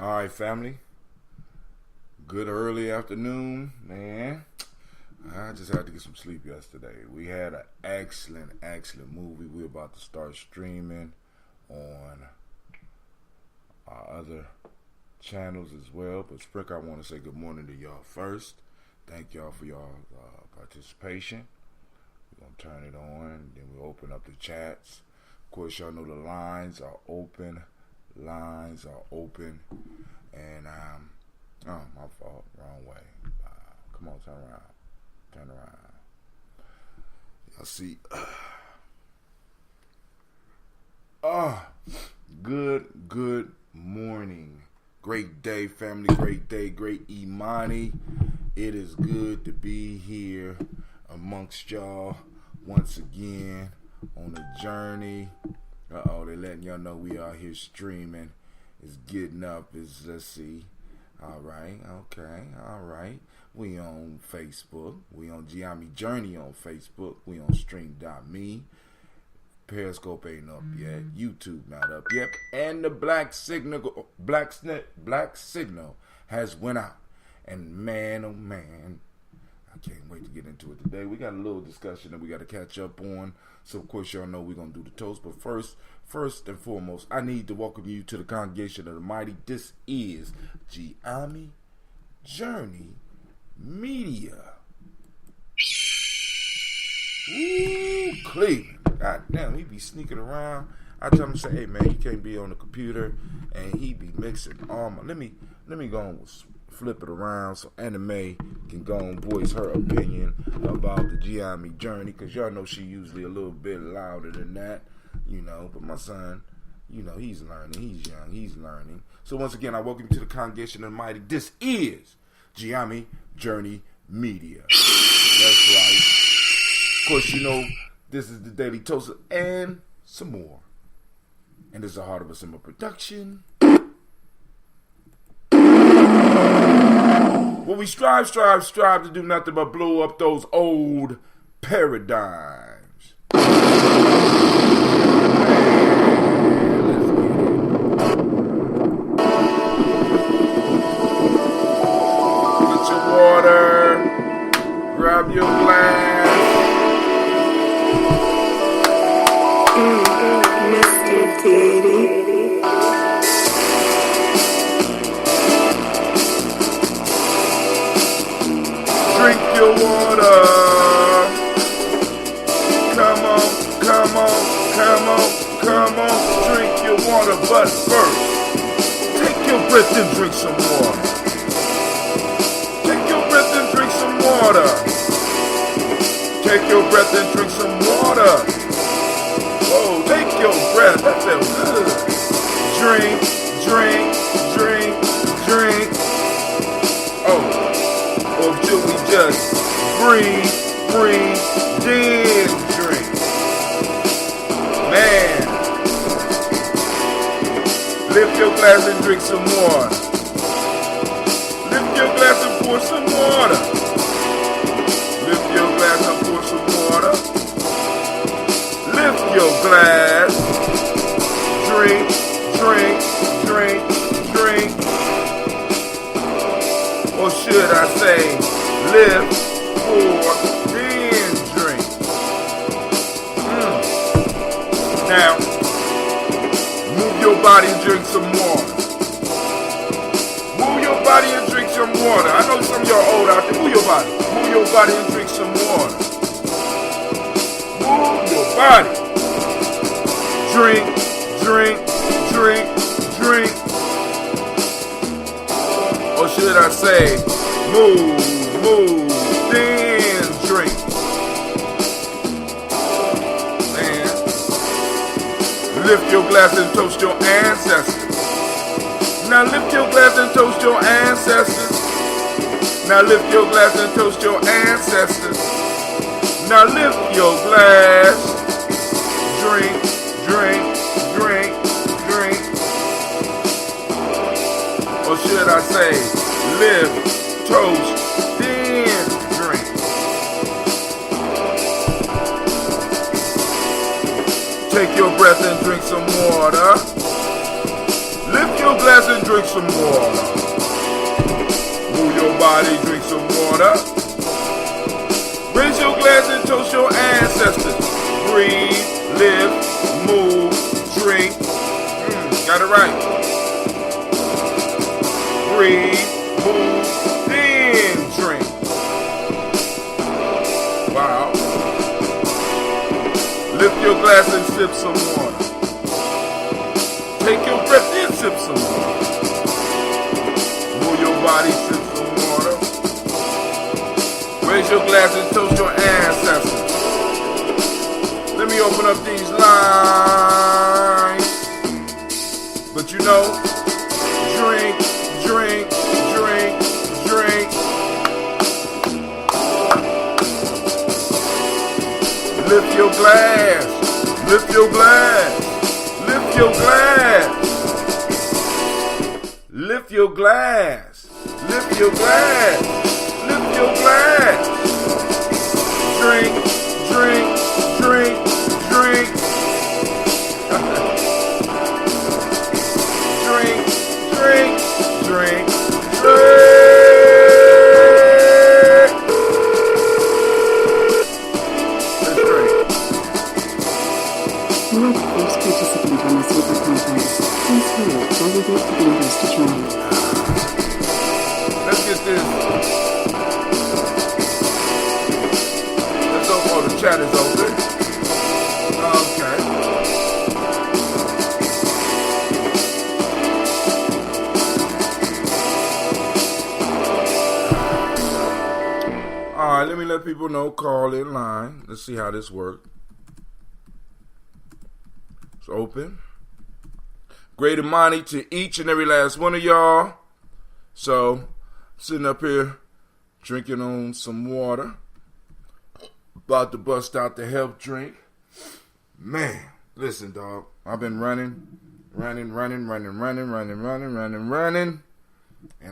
All right, family. Good early afternoon, man. I just had to get some sleep yesterday. We had an excellent movie. We're about to start streaming on our other channels as well. But Sprick, I want to say good morning to y'all first. Thank y'all for y'all participation. We're going to turn it on. Then we'll open up the chats. Of course, y'all know the lines are open. And, oh, my fault. Wrong way. Come on, turn around. Y'all see. Good morning. Great day, family. Great day. Great Imani. It is good to be here amongst y'all once again on a journey. They're letting y'all know we are here streaming. It's getting up. Let's see. All right. We on Facebook. We on Gye-Nyame Journey on Facebook. We on stream.me. Periscope ain't up yet. YouTube not up yet. And the black signal has went out. And man, oh man, I can't wait to get into it today. We got a little discussion that we got to catch up on. So, of course, y'all know we're going to do the toast. But first and foremost, I need to welcome you to the congregation of the mighty. This is Gye-Nyame Journey Media. Ooh, Cleveland. God damn, he be sneaking around. I tell him, say, hey, man, you can't be on the computer. And he be mixing all my... Let me go and flip it around so Anime can go and voice her opinion about the Gye-Nyame Journey, because y'all know she usually a little bit louder than that, but my son, he's learning, he's young, he's learning. So once again, I welcome you to the congregation of the mighty. This is Gye-Nyame Journey Media. That's right. Of course, this is the Daily Toast and some more. And this is a Heart of a Simmer production. Well, we strive to do nothing but blow up those old paradigms. Get your water, grab your glass. Mr. Diddy. Drink your water. Come on. Drink your water. But first, take your breath and drink some water. Take your breath and drink some water. Take your breath and drink some water. Whoa, take your breath. That feels good. Drink. Or should we just breathe, then drink? Man, lift your glass and drink some water. Lift your glass and pour some water. Lift your glass and pour some water. Lift your glass. Drink. Or should I say, lift, pour, then drink. Now, move your body and drink some water. Move your body and drink some water. I know some of y'all old out there. Move your body. Move your body and drink some water. Move your body. Drink. Or should I say, move, then drink. Man, lift your glass and toast your ancestors. Now lift your glass and toast your ancestors. Now lift your glass and toast your ancestors. Now lift your glass. Drink. Or should I say, lift, toast, then drink. Take your breath and drink some water. Lift your glass glass and drink some water. Move your body, drink some water. Raise your glass and toast your ancestors. Breathe, live, move, drink. Got it right. Breathe, move, then drink. Wow. Lift your glass and sip some water. Take your breath in, sip some water. Move your body, sip some water. Raise your glass and toast your ancestors. Let me open up these lines. But you know, drink, drink, drink, drink. Lift your glass, lift your glass, lift your glass. Lift your glass, lift your glass, lift your glass. Drink, drink, drink, drink. Drink, drink, drink, drink. Let's drink. You are the first participant on this Super Conference. Please hurry, validate the numbers to join. Let's get this. Let's go. Oh, the chat is open. Okay. All right, let me let people know. Call in line. Let's see how this works. It's open. Great Imani to each and every last one of y'all. So, sitting up here drinking on some water. About to bust out the health drink. Man, listen, dog. I've been running. And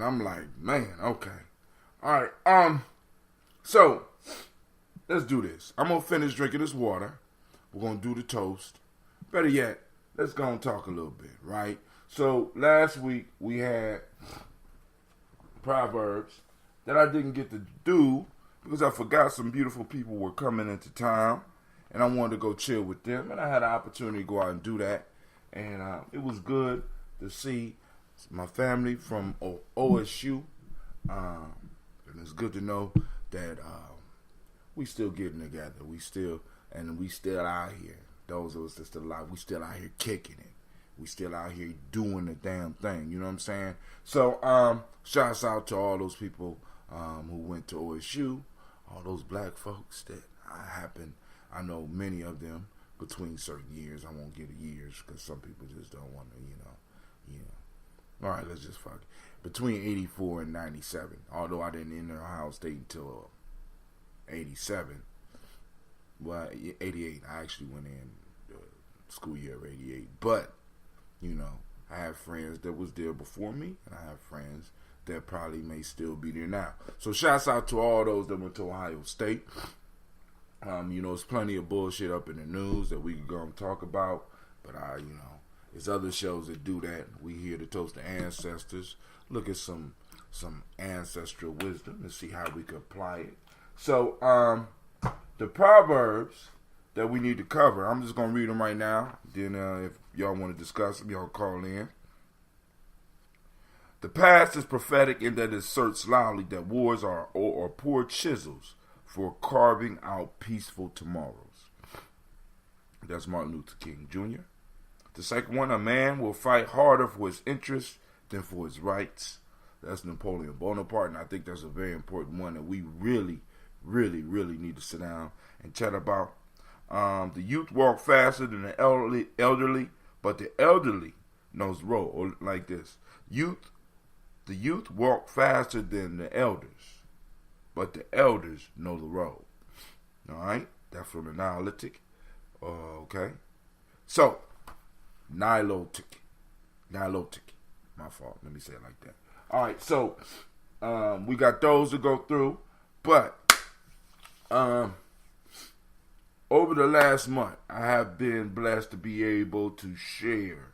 I'm like, man, okay. All right, so, let's do this. I'm going to finish drinking this water. We're going to do the toast. Better yet, let's go and talk a little bit, right? So, last week, we had Proverbs that I didn't get to do because I forgot some beautiful people were coming into town, and I wanted to go chill with them, and I had an opportunity to go out and do that, and it was good to see my family from OSU, and it's good to know that we still getting together. We still out here. Those of us that still alive, we still out here kicking it. We still out here doing the damn thing. You know what I'm saying? So, shouts out to all those people who went to OSU, all those black folks that I know many of them between certain years. I won't give the years because some people just don't want to, you know. All right, let's just fuck it. Between 84 and 97, although I didn't enter Ohio State until 87. Well, 88, I actually went in the school year of 88. But, you know, I have friends that was there before me, and I have friends that probably may still be there now. So shouts out to all those that went to Ohio State. You know, there's plenty of bullshit up in the news that we can go and talk about. But, you know, there's other shows that do that. We here to toast the ancestors. Look at some ancestral wisdom and see how we can apply it. So, the Proverbs that we need to cover, I'm just going to read them right now. Then if y'all want to discuss them, y'all call in. The past is prophetic in that it asserts loudly that wars are poor chisels for carving out peaceful tomorrows. That's Martin Luther King Jr. The second one, a man will fight harder for his interests than for his rights. That's Napoleon Bonaparte, and I think that's a very important one that we really need to sit down and chat about. The youth walk faster than the elderly, but the elderly knows the road. Or like this, the youth walk faster than the elders, but the elders know the road. All right, that's from the Nihilistic. Okay, so Nihilistic. My fault. Let me say it like that. All right, so we got those to go through, but over the last month, I have been blessed to be able to share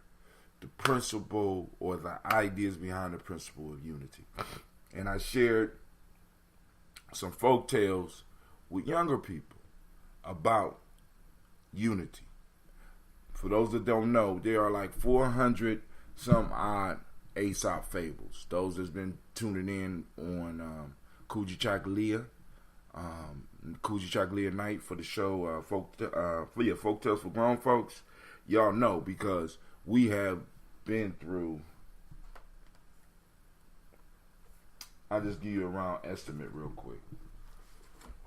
the principle or the ideas behind the principle of unity. And I shared some folk tales with younger people about unity. For those that don't know, there are like 400 some odd Aesop fables. Those that's been tuning in on Kuji Chakalia, Kuji Chakalia night for the show Folk Tales for Grown Folks. Y'all know, because we have been through. I'll just give you a round estimate real quick.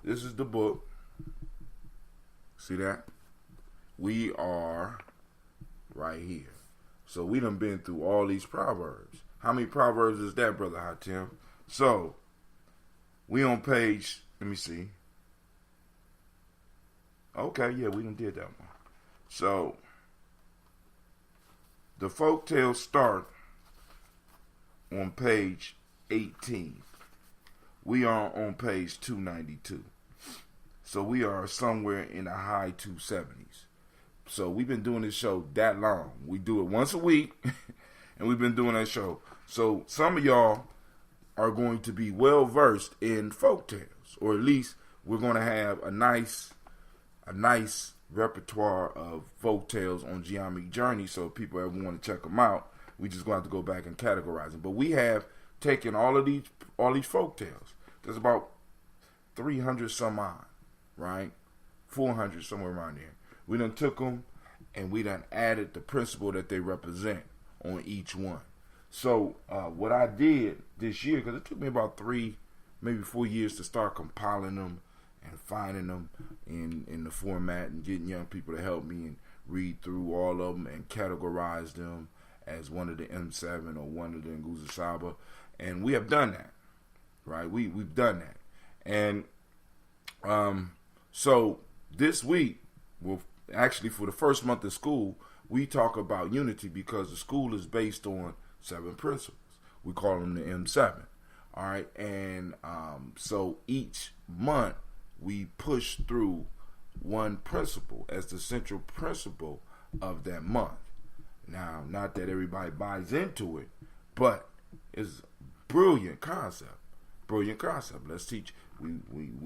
This is the book. See that? We are right here. So we done been through all these proverbs. How many proverbs is that, Brother Hatim? So we on page, let me see. Okay, yeah, we done did that one. So the folktales start on page 18. We are on page 292. So we are somewhere in the high 270s. So we've been doing this show that long. We do it once a week, and we've been doing that show. So some of y'all are going to be well versed in folktales, or at least we're going to have a nice repertoire of folktales on Gye-Nyame Journey. So if people ever want to check them out, we just going to have to go back and categorize them. But we have taken all these folktales. There's about 300 some odd, right? 400, somewhere around there. We done took them and we done added the principle that they represent on each one. So what I did this year, because it took me about 3, maybe 4 years to start compiling them and finding them in the format and getting young people to help me and read through all of them and categorize them as one of the M7 or one of the Nguza Saba. And we have done that, right? We've done that. And so this week, well, actually for the first month of school, we talk about unity because the school is based on 7 principles. We call them the M7. All right. And so each month we push through one principle as the central principle of that month. Now, not that everybody buys into it, but it's a brilliant concept. Brilliant concept. Let's teach. We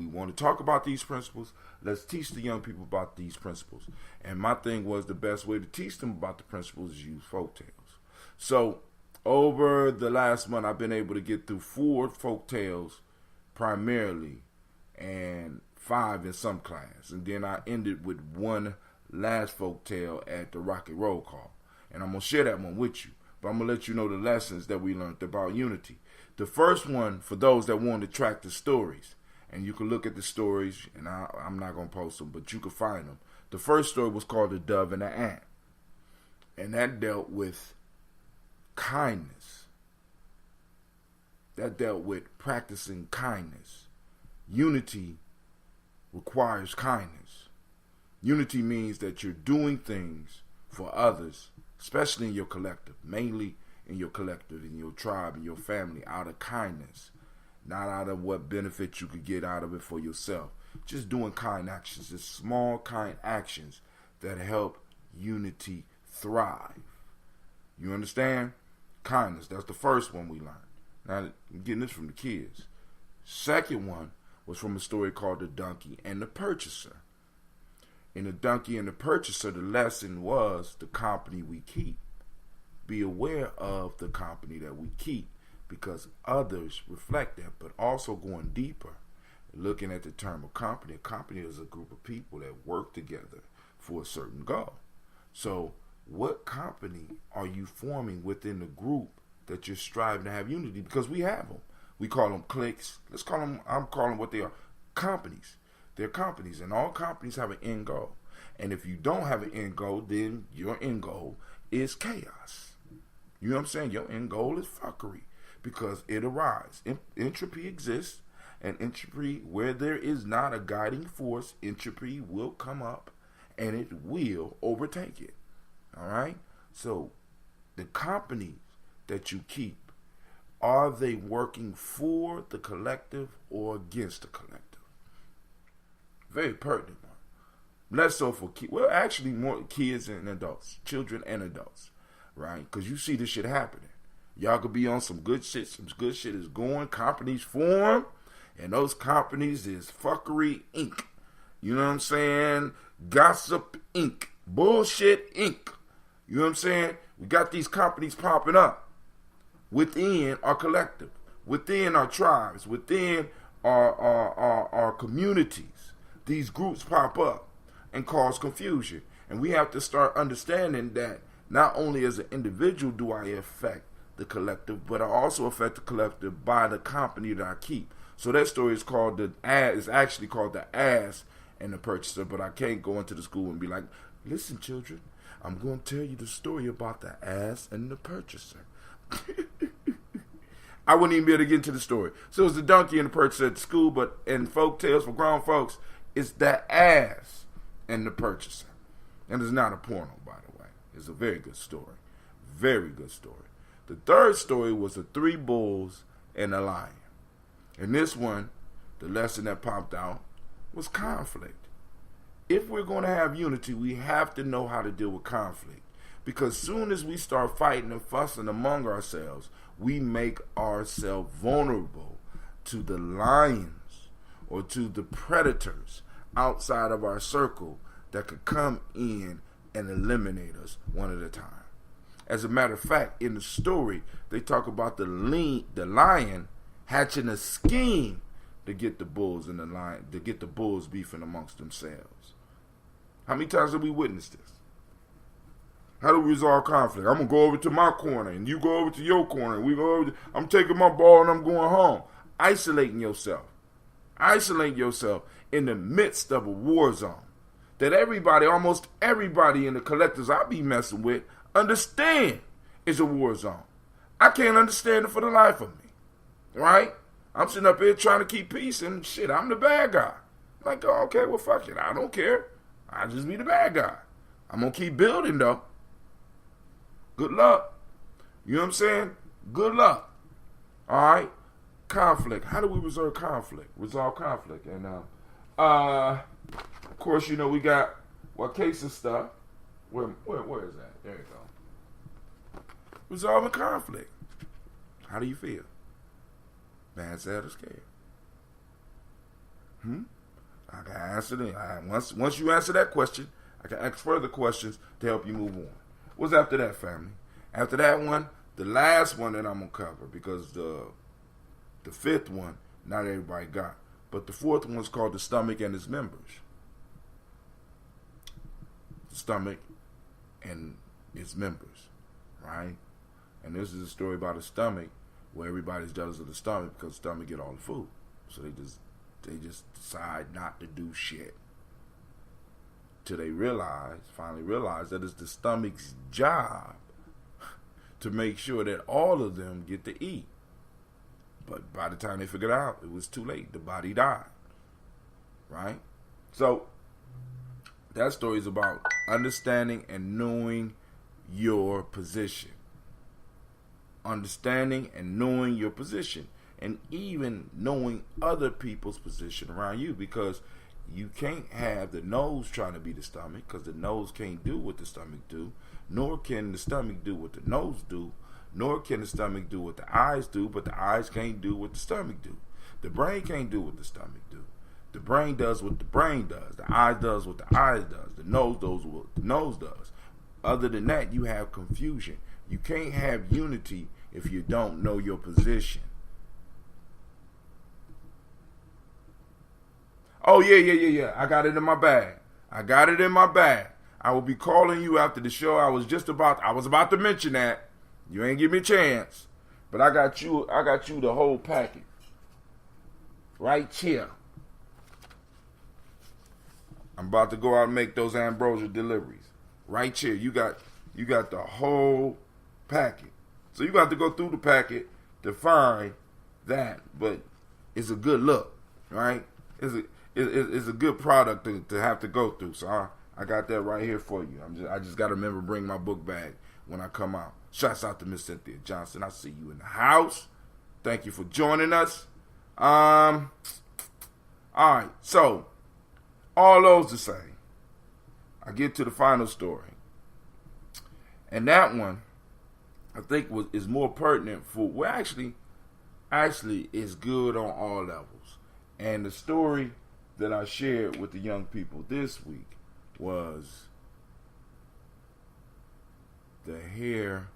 want to talk about these principles. Let's teach the young people about these principles. And my thing was the best way to teach them about the principles is use folktales. So over the last month, I've been able to get through 4 folktales primarily and 5 in some class. And then I ended with one last folktale at the Rocket Roll Call. And I'm going to share that one with you. But I'm going to let you know the lessons that we learned about unity. The first one, for those that want to track the stories, and you can look at the stories, and I'm not going to post them, but you can find them. The first story was called The Dove and the Ant. And that dealt with kindness. That dealt with practicing kindness. Unity requires kindness. Unity means that you're doing things for others, especially in your collective, mainly in your collective, in your tribe, in your family, out of kindness, not out of what benefit you could get out of it for yourself. Just doing kind actions, just small kind actions that help unity thrive. You understand? Kindness, that's the first one we learned. Now, I'm getting this from the kids. Second one was from a story called The Donkey and the Purchaser. In The Donkey and the Purchaser, the lesson was the company we keep. Be aware of the company that we keep because others reflect that, but also going deeper, looking at the term of company. A company is a group of people that work together for a certain goal. So what company are you forming within the group that you're striving to have unity? Because we have them. We call them cliques. Let's call them, I'm calling what they are, companies. They're companies, and all companies have an end goal. And if you don't have an end goal, then your end goal is chaos. You know what I'm saying? Your end goal is fuckery because it arises. Entropy exists, and entropy, where there is not a guiding force, entropy will come up and it will overtake it. All right? So the companies that you keep, are they working for the collective or against the collective? Very pertinent one. Less so for kids. Well, actually more kids and adults, children and adults. right? Because you see this shit happening. Y'all could be on some good shit. Some good shit is going. Companies form. And those companies is Fuckery Inc. You know what I'm saying? Gossip Inc. Bullshit Inc. You know what I'm saying? We got these companies popping up within our collective, within our tribes, within our communities. These groups pop up and cause confusion. And we have to start understanding that not only as an individual do I affect the collective, but I also affect the collective by the company that I keep. So that story is called actually called The Ass and the Purchaser, but I can't go into the school and be like, listen, children, I'm going to tell you the story about the ass and the purchaser. I wouldn't even be able to get into the story. So it's the donkey and the purchaser at the school, but in folk tales for grown folks, it's the ass and the purchaser. And it's not a porno, by the way. It's a very good story. Very good story. The third story was the 3 bulls and a lion. And this one, the lesson that popped out was conflict. If we're going to have unity, we have to know how to deal with conflict. Because soon as we start fighting and fussing among ourselves, we make ourselves vulnerable to the lions or to the predators outside of our circle that could come in and eliminate us one at a time. As a matter of fact, in the story, they talk about the lion hatching a scheme to get the bulls and the lion, to get the bulls beefing amongst themselves. How many times have we witnessed this? How do we resolve conflict? I'm going to go over to my corner, and you go over to your corner, and we go over I'm taking my ball, and I'm going home. Isolating yourself. Isolating yourself in the midst of a war zone. That everybody, almost everybody in the collectives I be messing with, understand is a war zone. I can't understand it for the life of me. Right? I'm sitting up here trying to keep peace, and shit, I'm the bad guy. I'm like, oh, okay, well, fuck it. I don't care. I just be the bad guy. I'm going to keep building, though. Good luck. You know what I'm saying? Good luck. All right? Conflict. How do we resolve conflict? And, of course, you know, we got what case of stuff. Where is that? There you go. Resolving conflict. How do you feel? Mad, sad, or scared? I can answer that. Once you answer that question, I can ask further questions to help you move on. What's after that, family? After that one, the last one that I'm going to cover, because the fifth one, not everybody got. But the fourth one is called the stomach and its members. The stomach and its members, right? And this is a story about a stomach where everybody's jealous of the stomach because the stomach get all the food. So they just decide not to do shit. Till they finally realize that it's the stomach's job to make sure that all of them get to eat. But by the time they figured out, it was too late. The body died. Right? So, that story is about understanding and knowing your position. Understanding and knowing your position. And even knowing other people's position around you. Because you can't have the nose trying to be the stomach, because the nose can't do what the stomach do, nor can the stomach do what the nose do, nor can the stomach do what the eyes do, but the eyes can't do what the stomach do. The brain can't do what the stomach do. The brain does what the brain does. The eye does what the eyes does. The nose does what the nose does. Other than that, you have confusion. You can't have unity if you don't know your position. Oh, yeah. I got it in my bag. I will be calling you after the show. I was about to mention that. You ain't give me a chance. But I got you the whole packet. Right here. I'm about to go out and make those Ambrosia deliveries. Right here. You got the whole packet. So you got to go through the packet to find that. But it's a good look. Right? It's a good product to have to go through. So I got that right here for you. I just got to remember to bring my book bag when I come out. Shouts out to Miss Cynthia Johnson. I see you in the house. Thank you for joining us. All right. So, all those to say, I get to the final story. And that one I think is more pertinent for, well, actually is good on all levels. And the story that I shared with the young people this week was the hair.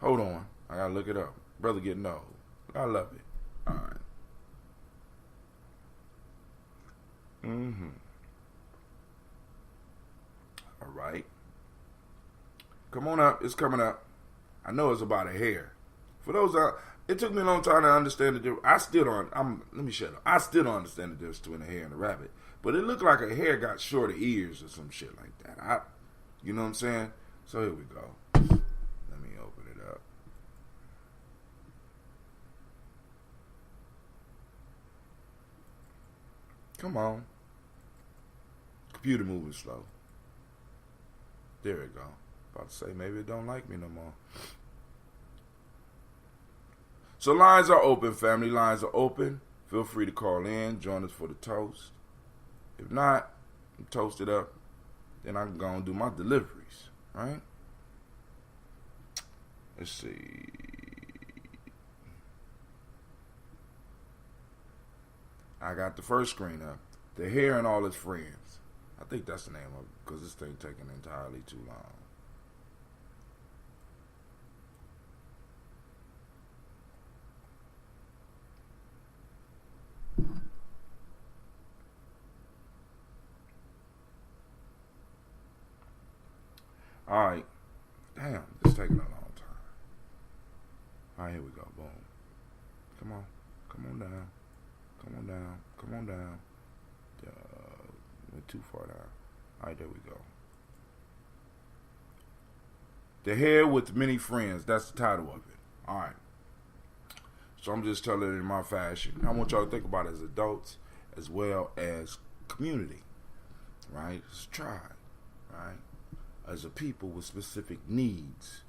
Hold on, I gotta look it up. Brother getting old. I love it. All right. All right. Come on up. It's coming up. I know it's about a hair. For those it took me a long time to understand the difference. I still don't understand the difference between a hare and a rabbit. But it looked like a hare got shorter ears or some shit like that. You know what I'm saying? So here we go. Let me open it up. Come on. Computer moving slow. There we go. About to say maybe it don't like me no more. So lines are open, family. Lines are open. Feel free to call in. Join us for the toast. If not, toast it up. Then I can go and do my deliveries. Right? Let's see. I got the first screen up. The Hare and All His Friends. I think that's the name of it because this thing taking entirely too long. All right. Damn, it's taking a long time. All right, here we go. Boom. Come on. Come on down. Come on down. Come on down. Went too far down. All right, there we go. The Hare with Many Friends. That's the title of it. All right. So I'm just telling it in my fashion. I want y'all to think about it as adults as well as community. Right? As a tribe. Right? As a people with specific needs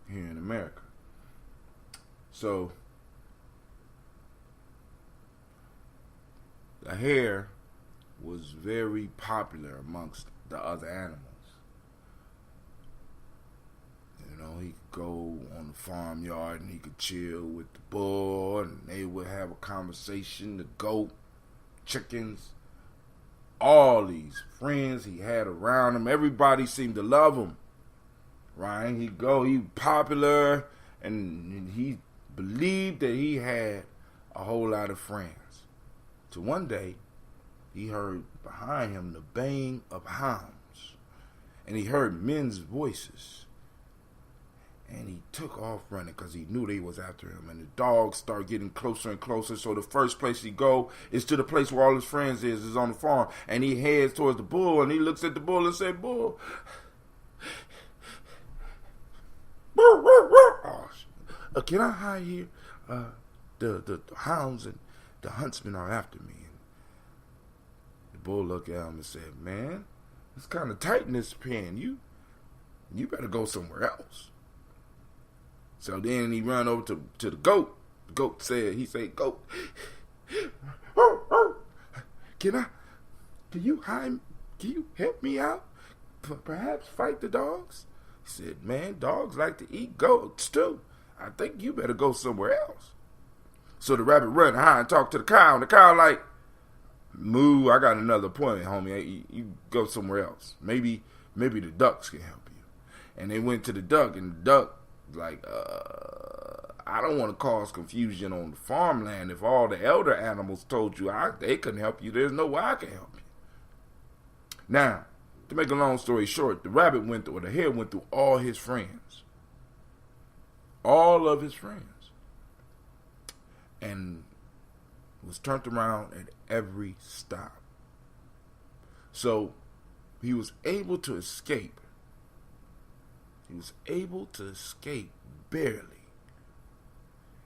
here in America. So, the hare was very popular amongst the other animals. You know, he could go on the farmyard and he could chill with the bull and they would have a conversation, the goat, chickens, all these friends he had around him. Everybody seemed to love him. Right? He popular, and he believed that he had a whole lot of friends. So one day, he heard behind him the baying of hounds, and he heard men's voices. And he took off running because he knew they was after him. And the dogs started getting closer and closer. So the first place he go is to the place where all his friends is on the farm. And he heads towards the bull, and he looks at the bull and said, "Bull, can I hide here? The hounds and the huntsmen are after me." And the bull looked at him and said, "Man, it's kind of tight in this pen. You better go somewhere else." So then he ran over to the goat. The goat said, "Goat, can you help me out? Perhaps fight the dogs?" He said, "Man, dogs like to eat goats too. I think you better go somewhere else." So the rabbit run high and talked to the cow, and the cow like, "Moo, I got another appointment, homie. You go somewhere else. Maybe the ducks can help you." And they went to the duck, and the duck like, "I don't want to cause confusion on the farmland. If all the elder animals told you they couldn't help you, there's no way I can help you." Now, to make a long story short, the hare went through all his friends. All of his friends. And was turned around at every stop. So, he was able to escape. He was able to escape barely.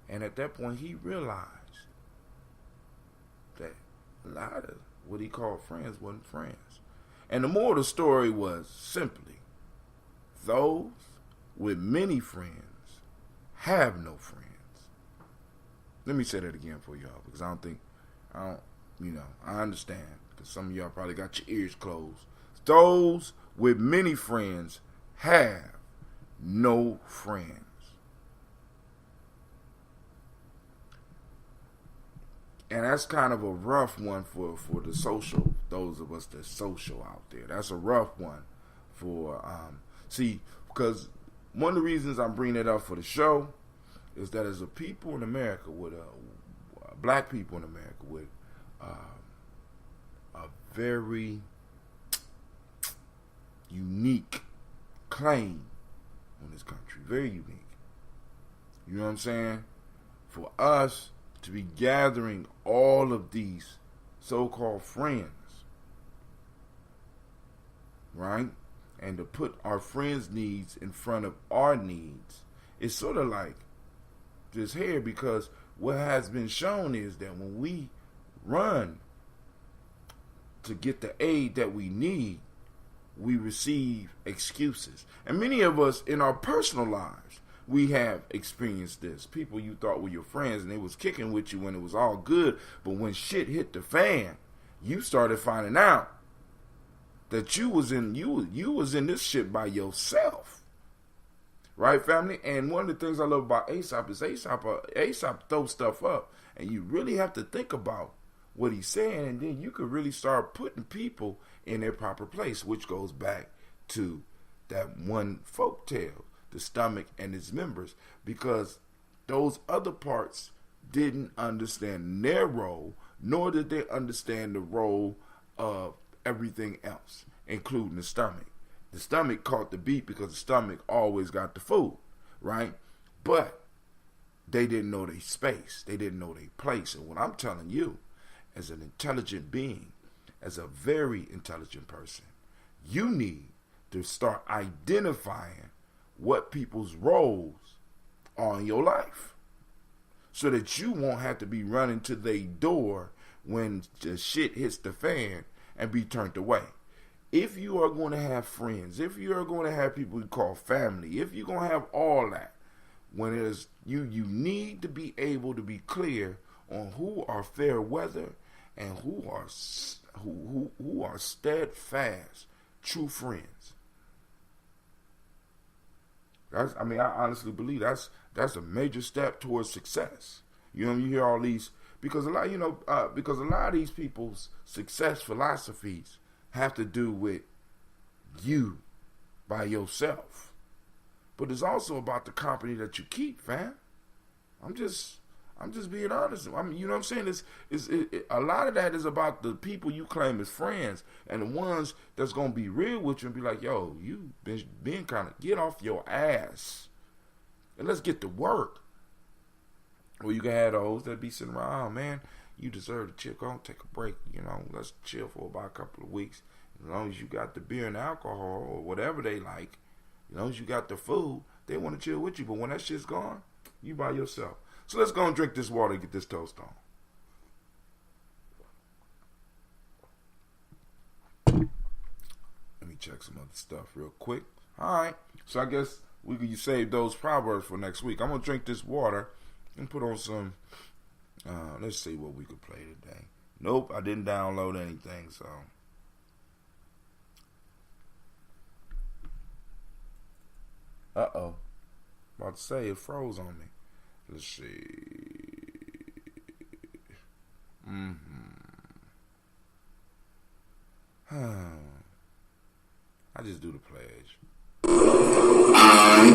And at that point, he realized that a lot of what he called friends wasn't friends. And the moral of the story was simply, those with many friends have no friends. Let me say that again for y'all, because I understand, because some of y'all probably got your ears closed. those with many friends have no friends. And that's kind of a rough one for the social, those of us that's social out there. That's a rough one for, because one of the reasons I'm bringing it up for the show is that as a people in America, with black people in America, with a very unique claim on this country, very unique. You know what I'm saying? For us to be gathering all of these so-called friends, right? And to put our friends' needs in front of our needs, it's sort of like this here, because what has been shown is that when we run to get the aid that we need, we receive excuses. And many of us in our personal lives, we have experienced this. People you thought were your friends and they was kicking with you when it was all good, but when shit hit the fan, you started finding out that you was in this shit by yourself. Right, family? And one of the things I love about Aesop is Aesop throws stuff up, and you really have to think about what he's saying, and then you could really start putting people in their proper place, which goes back to that one folk tale, the stomach and its members, because those other parts didn't understand their role, nor did they understand the role of everything else, including the stomach. The stomach caught the beat because the stomach always got the food, right? But they didn't know their space. They didn't know their place. And what I'm telling you, as an intelligent being, as a very intelligent person, you need to start identifying what people's roles are in your life, so that you won't have to be running to their door when the shit hits the fan and be turned away. If you are going to have friends, if you are going to have people you call family, if you're going to have all that, when it is you need to be able to be clear on who are fair weather and who are steadfast, true friends. I honestly believe that's a major step towards success. You know, you hear all these, because a lot of these people's success philosophies have to do with you by yourself. But it's also about the company that you keep, fam. I'm just being honest. I mean, you know what I'm saying? A lot of that is about the people you claim as friends, and the ones that's gonna be real with you and be like, yo, you been kind of, get off your ass and let's get to work. Or you can have those that be sitting around, oh, man, you deserve to chill. Go and take a break. You know, let's chill for about a couple of weeks. As long as you got the beer and alcohol or whatever they like, as long as you got the food, they want to chill with you. But when that shit's gone, you by yourself. So let's go and drink this water and get this toast on. Let me check some other stuff real quick. All right. So I guess we could save those proverbs for next week. I'm going to drink this water and put on some, let's see what we could play today. Nope, I didn't download anything, so. Uh-oh. About to say it froze on me. Let's see. I just do the pledge. I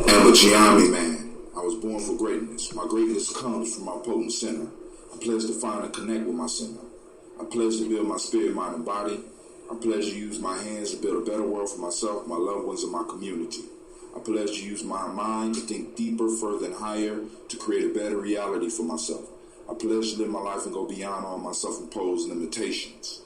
am a Gye-Nyame man. I was born for greatness. My greatness comes from my potent center. I pledge to find and connect with my center. I pledge to build my spirit, mind, and body. I pledge to use my hands to build a better world for myself, my loved ones, and my community. I pledge to use my mind to think deeper, further, and higher to create a better reality for myself. I pledge to live my life and go beyond all my self-imposed limitations.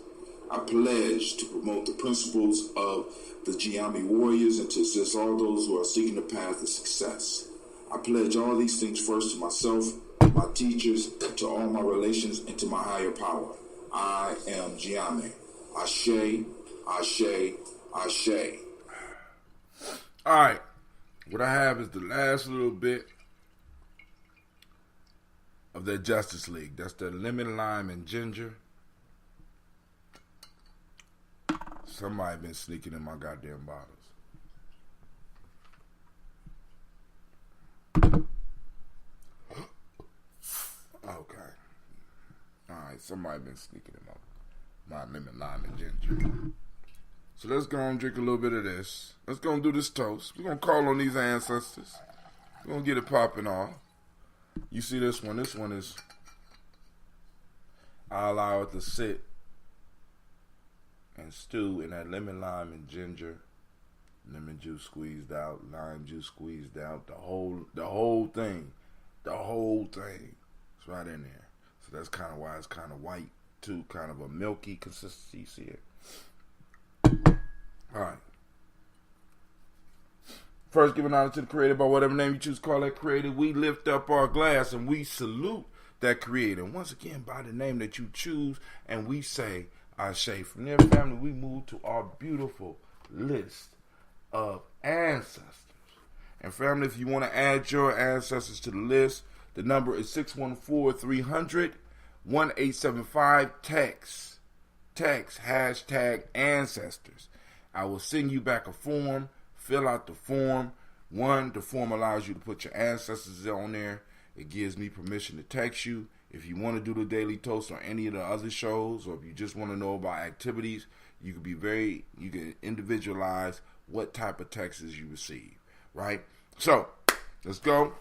I pledge to promote the principles of the Gye-Nyame warriors and to assist all those who are seeking the path of success. I pledge all these things first to myself, my teachers, to all my relations, and to my higher power. I am Gye-Nyame. Ashe, Ashe, Ashe. All right. What I have is the last little bit of that Justice League. That's the lemon, lime, and ginger. Somebody been sneaking in my goddamn bottles. Okay. Alright, somebody been sneaking in my lemon, lime, and ginger. So let's go and drink a little bit of this. Let's go and do this toast. We're going to call on these ancestors. We're going to get it popping off. You see this one? This one is, I allow it to sit and stew in that lemon, lime, and ginger. Lemon juice squeezed out, lime juice squeezed out, the whole thing. The whole thing. It's right in there. So that's kind of why it's kind of white too, kind of a milky consistency. See it? Alright. First, giving honor to the Creator by whatever name you choose to call that Creator. We lift up our glass and we salute that Creator. Once again, by the name that you choose, and we say, Ashe. From there, family, we move to our beautiful list of ancestors. And family, if you want to add your ancestors to the list, the number is 614-300-1875. Text hashtag ancestors. I will send you back a form. Fill out the form. The form allows you to put your ancestors on there. It gives me permission to text you. If you want to do the Daily Toast or any of the other shows, or if you just want to know about activities, you can individualize what type of texts you receive, right? So, let's go.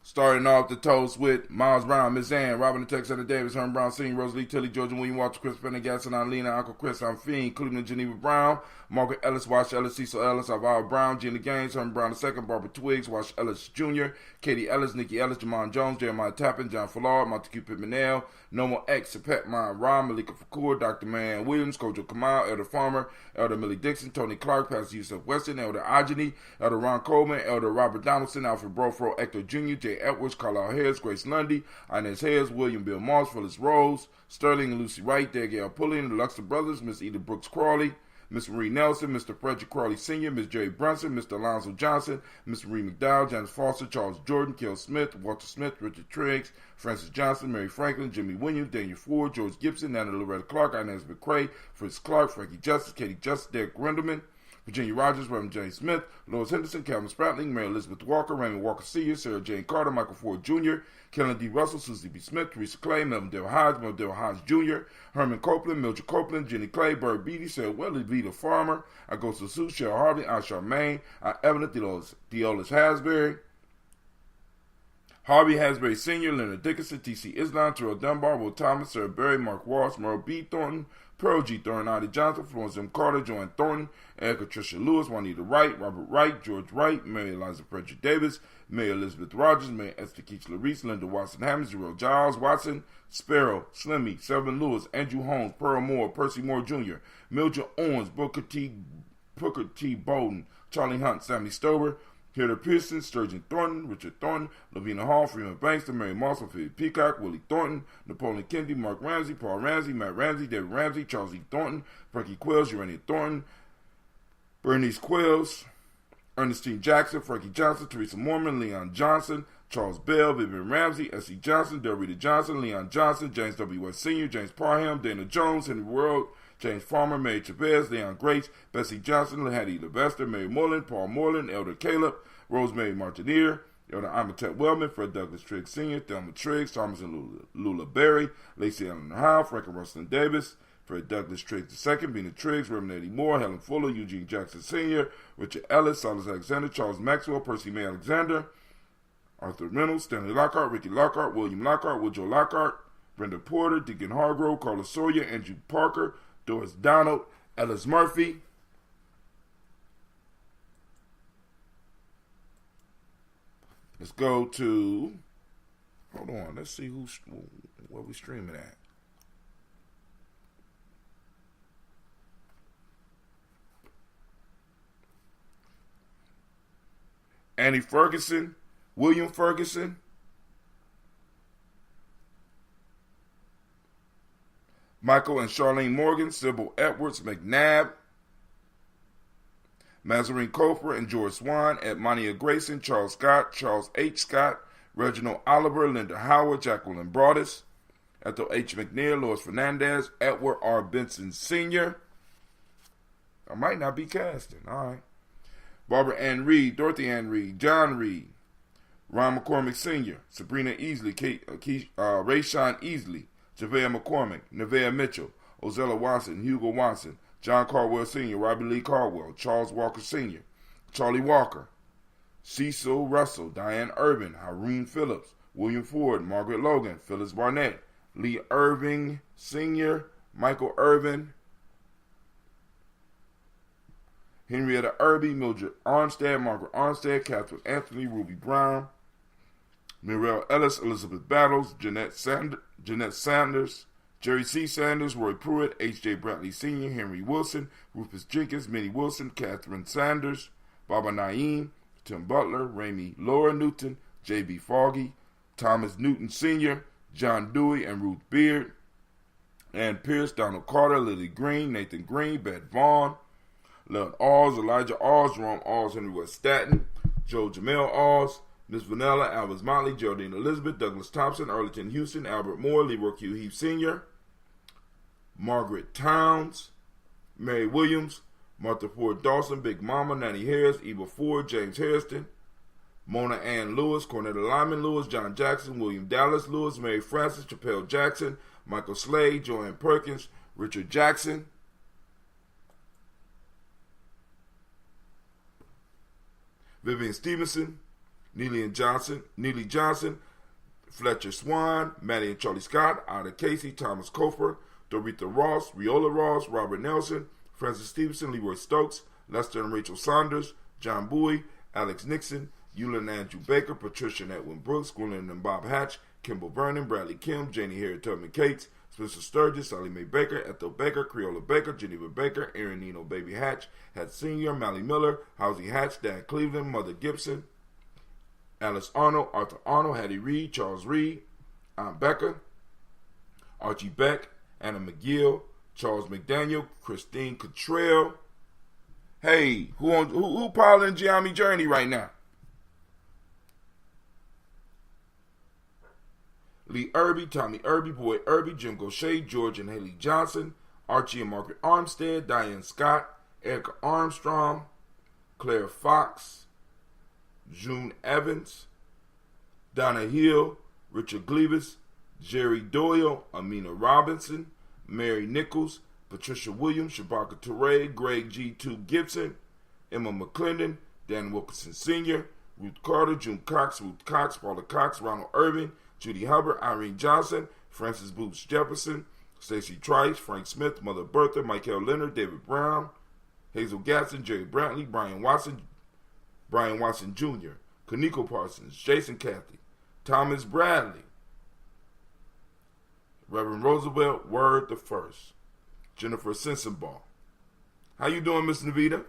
Starting off the toast with Miles Brown, Miss Ann, Robin the Texana Davis, Herman Brown Sr., Rosalie Tilly, Georgia William Walter, Chris Pendergast, and Lena, Uncle Chris, I'm Fiend, Cleveland Geneva Brown, Margaret Ellis, Wash Ellis, Cecil Ellis, Alvaro Brown, Gina Gaines, Herman Brown II, Barbara Twiggs, Wash Ellis Jr., Katie Ellis, Nikki Ellis, Jamon Jones, Jeremiah Tappan, John Fallard, Montague Pittman, Nomo X, Sepet Mine, Ron, Malika Fakur, Dr. Marianne Williams, Kojo Kamal, Elder Farmer, Elder Millie Dixon, Tony Clark, Pastor Yusuf Weston, Elder Ajani, Elder Ron Coleman, Elder Robert Donaldson, Alfred Brofro, Hector Jr., Jay Edwards, Carlisle Harris, Grace Lundy, Inez Harris, William Bill Moss, Phyllis Rose, Sterling and Lucy Wright, Danielle Pullian, the Luxor Brothers, Miss Edith Brooks Crawley, Miss Marie Nelson, Mr. Frederick Crawley Sr., Miss Jerry Brunson, Mr. Alonzo Johnson, Miss Marie McDowell, Janice Foster, Charles Jordan, Kel Smith, Walter Smith, Richard Triggs, Francis Johnson, Mary Franklin, Jimmy Williams, Daniel Ford, George Gibson, Nana Loretta Clark, Inez McCrae, Fritz Clark, Frankie Justice, Katie Justice, Derek Grindelman, Virginia Rogers, Reverend James Smith, Lois Henderson, Calvin Spratling, Mary Elizabeth Walker, Raymond Walker Sr., Sarah Jane Carter, Michael Ford Jr., Kellen D. Russell, Susie B. Smith, Teresa Clay, Melvin Dale Hodge, Mel Dale Hodge Jr., Herman Copeland, Mildred Copeland, Jenny Clay, Bird Beatty, Sarah Welly, Vita Farmer, Augusta Sue, Cheryl Harvey, I Charmaine, Evelyn Deolis Hasbury, Harvey Hasbury Sr., Leonard Dickinson, T.C. Islam, Terrell Dunbar, Will Thomas, Sarah Berry, Mark Walsh, Merle B. Thornton, Pearl G. Thornton, Ida Johnson, Florence M. Carter, Joanne Thornton, Erica Tricia Lewis, Juanita Wright, Robert Wright, George Wright, Mary Eliza Frederick Davis, Mary Elizabeth Rogers, Mary Esther Keach Larice, Linda Watson Hammonds, Jerome Giles Watson, Sparrow, Slimmy, Selvin Lewis, Andrew Holmes, Pearl Moore, Percy Moore Jr., Mildred Owens, Booker T. Bowden, Charlie Hunt, Sammy Stover, Hilda Pearson, Sturgeon Thornton, Richard Thornton, Lavina Hall, Freeman Bankston, Mary Moss, Philip Peacock, Willie Thornton, Napoleon Kennedy, Mark Ramsey, Paul Ramsey, Matt Ramsey, David Ramsey, Charles E. Thornton, Frankie Quills, Urania Thornton, Bernice Quills, Ernestine Jackson, Frankie Johnson, Teresa Mormon, Leon Johnson, Charles Bell, Vivian Ramsey, S.E. Johnson, Delrita Johnson, Leon Johnson, James W. West Sr., James Parham, Dana Jones, Henry World, James Farmer, Mary Chavez, Leon Grace, Bessie Johnson, Hattie Levester, Mary Moreland, Paul Moreland, Elder Caleb, Rosemary Martineer, Elder Amatette Wellman, Fred Douglas Triggs Sr., Thelma Triggs, Thomas and Lula Berry, Lacey Allen Howe, Frank and Rustin Davis, Fred Douglas Triggs II, Bina Triggs, Reverend Eddie Moore, Helen Fuller, Eugene Jackson Sr., Richard Ellis, Silas Alexander, Charles Maxwell, Percy May Alexander, Arthur Reynolds, Stanley Lockhart, Ricky Lockhart, William Lockhart, Woodrow Lockhart, Brenda Porter, Deacon Hargrove, Carla Sawyer, Andrew Parker, Doris Donald, Ellis Murphy. Let's go to, hold on, let's see where we streaming at. Annie Ferguson, William Ferguson, Michael and Charlene Morgan, Sybil Edwards, McNabb, Mazarine Coper and George Swan, Edmonia Grayson, Charles Scott, Charles H. Scott, Reginald Oliver, Linda Howard, Jacqueline Broadus, Ethel H. McNeil, Lois Fernandez, Edward R. Benson Sr. I might not be casting. All right. Barbara Ann Reed, Dorothy Ann Reed, John Reed, Ron McCormick Sr., Sabrina Easley, Rayshawn Easley, Javea McCormick, Nevaeh Mitchell, Ozella Watson, Hugo Watson, John Caldwell Sr., Robbie Lee Caldwell, Charles Walker Sr., Charlie Walker, Cecil Russell, Diane Irvin, Haroon Phillips, William Ford, Margaret Logan, Phyllis Barnett, Lee Irving Sr., Michael Irvin, Henrietta Irby, Mildred Armstead, Margaret Armstead, Catherine Anthony, Ruby Brown, Mirelle Ellis, Elizabeth Battles, Jeanette Sanders, Jerry C. Sanders, Roy Pruitt, H.J. Bradley Sr., Henry Wilson, Rufus Jenkins, Minnie Wilson, Catherine Sanders, Baba Naeem, Tim Butler, Laura Newton, J.B. Foggy, Thomas Newton Sr., John Dewey, and Ruth Beard, Ann Pierce, Donald Carter, Lily Green, Nathan Green, Beth Vaughn, Leon Alls, Elijah Alls, Jerome Alls, Henry West Staten, Joe Jamel Alls, Miss Vanilla, Albus Motley, Geraldine Elizabeth, Douglas Thompson, Arlington Houston, Albert Moore, Leroy Q. Heath Sr., Margaret Towns, Mary Williams, Martha Ford Dawson, Big Mama, Nanny Harris, Eva Ford, James Hairston, Mona Ann Lewis, Cornetta Lyman Lewis, John Jackson, William Dallas Lewis, Mary Frances, Chappelle Jackson, Michael Slade, Joanne Perkins, Richard Jackson, Vivian Stevenson, Neely Johnson, Fletcher Swan, Maddie and Charlie Scott, Ida Casey, Thomas Kofer, Doretha Ross, Riola Ross, Robert Nelson, Francis Stevenson, Leroy Stokes, Lester and Rachel Saunders, John Bowie, Alex Nixon, Eula and Andrew Baker, Patricia and Edwin Brooks, Gwendolyn and Bob Hatch, Kimball Vernon, Bradley Kim, Janie Harriet Tubman Cates, Spencer Sturgis, Sally Mae Baker, Ethel Baker, Creola Baker, Geneva Baker, Aaron Nino Baby Hatch, Hatch Sr., Mally Miller, Housie Hatch, Dan Cleveland, Mother Gibson, Alice Arnold, Arthur Arnold, Hattie Reed, Charles Reed, Aunt Becca, Archie Beck, Anna McGill, Charles McDaniel, Christine Cottrell. Hey, who piloting Gye-Nyame Journey right now? Lee Irby, Tommy Irby, Boy Irby, Jim Gaucher, George and Haley Johnson, Archie and Margaret Armstead, Diane Scott, Erica Armstrong, Claire Fox, June Evans, Donna Hill, Richard Gleavis, Jerry Doyle, Amina Robinson, Mary Nichols, Patricia Williams, Shabaka Toure, Greg G2 Gibson, Emma McClendon, Dan Wilkinson Sr., Ruth Carter, June Cox, Ruth Cox, Paula Cox, Ronald Irving, Judy Hubbard, Irene Johnson, Francis Boots Jefferson, Stacey Trice, Frank Smith, Mother Bertha, Michael Leonard, David Brown, Hazel Gatson, Jerry Brantley, Brian Watson Jr., Kaniko Parsons, Jason Cathy, Thomas Bradley, Reverend Roosevelt, Word the First, Jennifer Sensenbaugh. How you doing, Miss Navita?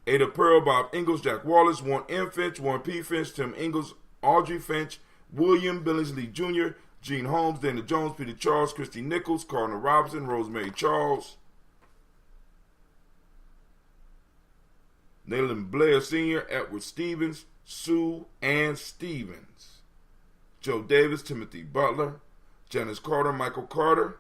Ada Pearl, Bob Ingalls, Jack Wallace, Warren M. Finch, Warren P. Finch, Tim Ingalls, Audrey Finch, William Billingsley Jr., Gene Holmes, Dana Jones, Peter Charles, Christy Nichols, Cardinal Robinson, Rosemary Charles, Nayland Blair Sr., Edward Stevens, Sue Ann Stevens, Joe Davis, Timothy Butler, Janice Carter, Michael Carter,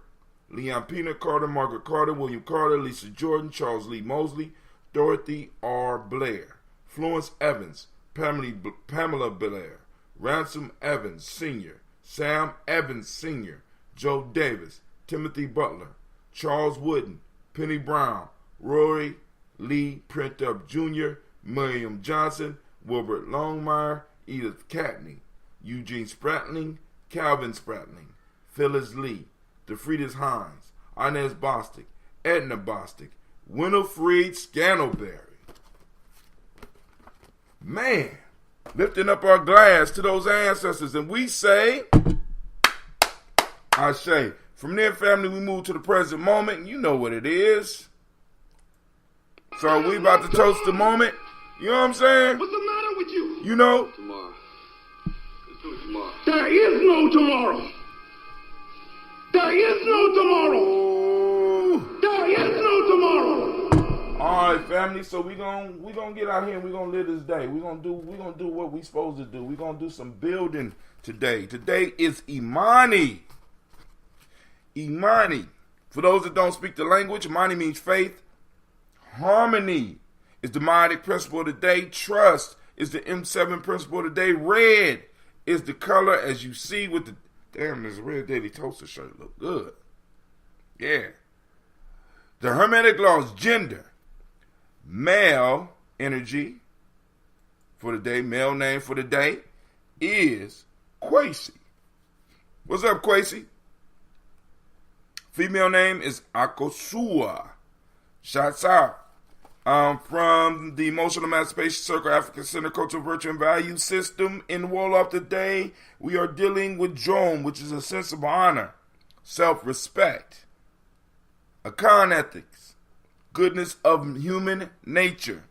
Leon Peanut Carter, Margaret Carter, William Carter, Lisa Jordan, Charles Lee Mosley, Dorothy R. Blair, Florence Evans, Pamela Blair, Ransom Evans Sr., Sam Evans Sr., Joe Davis, Timothy Butler, Charles Wooden, Penny Brown, Rory Lee Printup Jr., Miriam Johnson, Wilbert Longmire, Edith Catney, Eugene Spratling, Calvin Spratling, Phyllis Lee, DeFridas Hines, Inez Bostic, Edna Bostic, Winifred Scantleberry. Man, lifting up our glass to those ancestors, and we say, I say, from their family we move to the present moment. You know what it is. So we about to toast the moment. You know what I'm saying? What's the matter with you? You know? Tomorrow. Let's do it tomorrow. There is no tomorrow. There is no tomorrow. Ooh. There is no tomorrow. All All right, family. So we gonna get out here and we gonna live this day. We gonna do what we supposed to do. We gonna do some building today. Today is Imani. Imani. For those that don't speak the language, Imani means faith. Harmony is the demonic principle of the day. Trust is the M7 principle of the day. Red is the color as you see with the damn. This red Daily Toaster shirt look good. Yeah. The Hermetic laws, gender, male energy for the day, male name for the day is Kwesi. What's up, Kwesi? Female name is Akosua. Shots out. From the Emotional Emancipation Circle African Center Cultural Virtue and Value System in Wolof today, we are dealing with Jom, which is a sense of honor, self-respect, Akan ethics, goodness of human nature.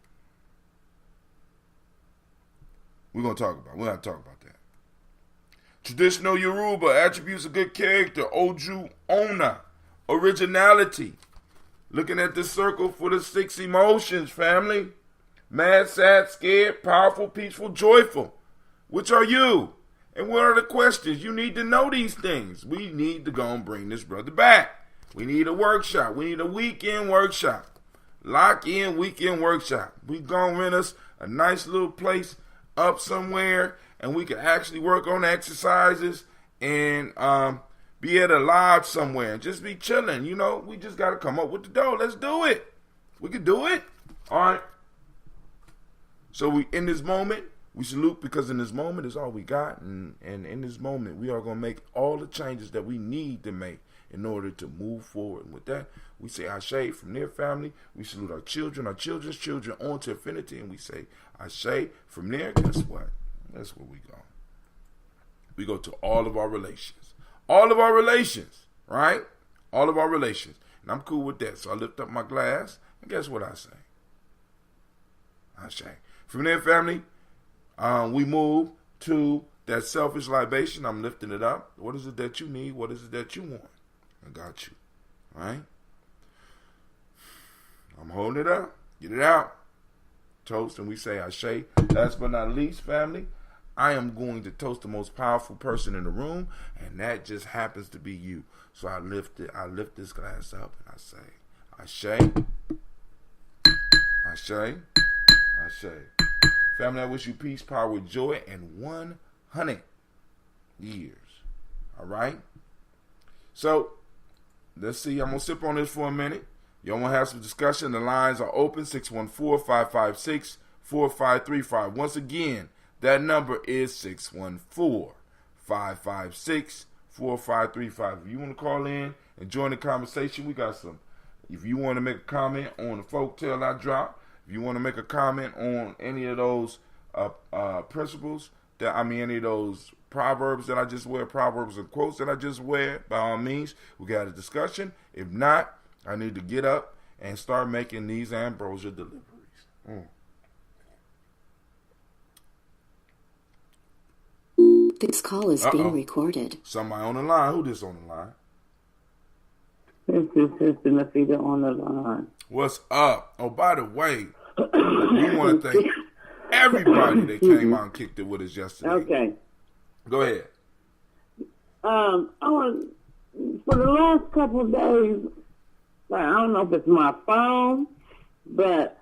We're going to talk about that. Traditional Yoruba, attributes of good character, Oju Ona, originality. Looking at the circle for the 6 emotions, family. Mad, sad, scared, powerful, peaceful, joyful. Which are you? And what are the questions? You need to know these things. We need to go and bring this brother back. We need a workshop. We need a weekend workshop. Lock in weekend workshop. We gonna rent us a nice little place up somewhere, and we can actually work on exercises and be at a lodge somewhere and just be chilling. You know, we just got to come up with the dough. Let's do it. We can do it. All right. So in this moment, we salute, because in this moment is all we got. And in this moment, we are going to make all the changes that we need to make in order to move forward. And with that, we say Ashe from their family. We salute our children, our children's children on to infinity. And we say Ashe from there. Guess what? That's where we go. We go to all of our relations. All of our relations, right? All of our relations. And I'm cool with that. So I lift up my glass, and guess what I say? Ashe. From there, family, we move to that selfish libation. I'm lifting it up. What is it that you need? What is it that you want? I got you. All right? I'm holding it up. Get it out. Toast, and we say Ashe. Last but not least, family, I am going to toast the most powerful person in the room, and that just happens to be you. So I lift this glass up, and I say Ashe. Ashe. Ashe. Family, I wish you peace, power, joy, and 100 years. All right? So, let's see. I'm going to sip on this for a minute. Y'all want to have some discussion? The lines are open, 614-556-4535. Once again, that number is 614-556-4535. If you want to call in and join the conversation, we got some. If you want to make a comment on the folktale I dropped, if you want to make a comment on any of those principles, any of those proverbs that I just wear, proverbs and quotes that I just wear, by all means, we got a discussion. If not, I need to get up and start making these ambrosia deliveries. This call is being recorded. Somebody on the line. Who this on the line? This is Sister Nafita on the line. What's up? Oh, by the way, we want to thank everybody that came out and kicked it with us yesterday. Okay. Go ahead. For the last couple of days, I don't know if it's my phone, but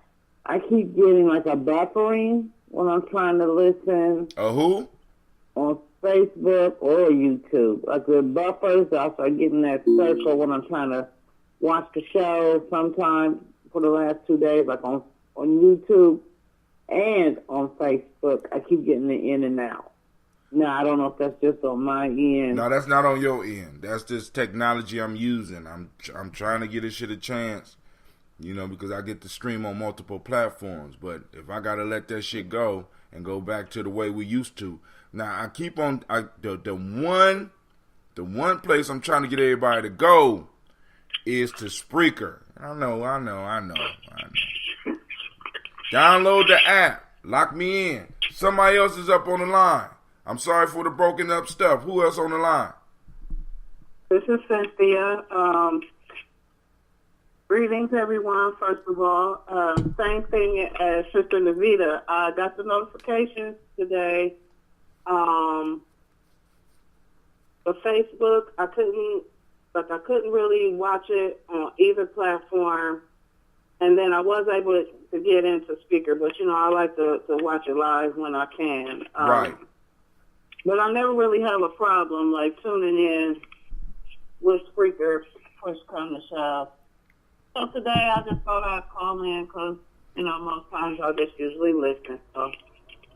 I keep getting like a buffering when I'm trying to listen. A who? On Facebook or YouTube. Like the buffers, I start getting that circle when I'm trying to watch the show sometime for the last 2 days, like on YouTube and on Facebook. I keep getting it in and out. Now, I don't know if that's just on my end. No, that's not on your end. That's just technology I'm using. I'm trying to get this shit a chance, because I get to stream on multiple platforms. But if I got to let that shit go and go back to the way we used to. Now, I keep on, the one place I'm trying to get everybody to go is to Spreaker. I know. Download the app. Lock me in. Somebody else is up on the line. I'm sorry for the broken up stuff. Who else on the line? This is Cynthia. Greetings, everyone. First of all, same thing as Sister Navita. I got the notifications today. For Facebook, I couldn't really watch it on either platform. And then I was able to get into Speaker, but I like to watch it live when I can. Right. But I never really have a problem like tuning in with Speaker push come to shove. So today I just thought I'd call in because, most times I just usually listen. So,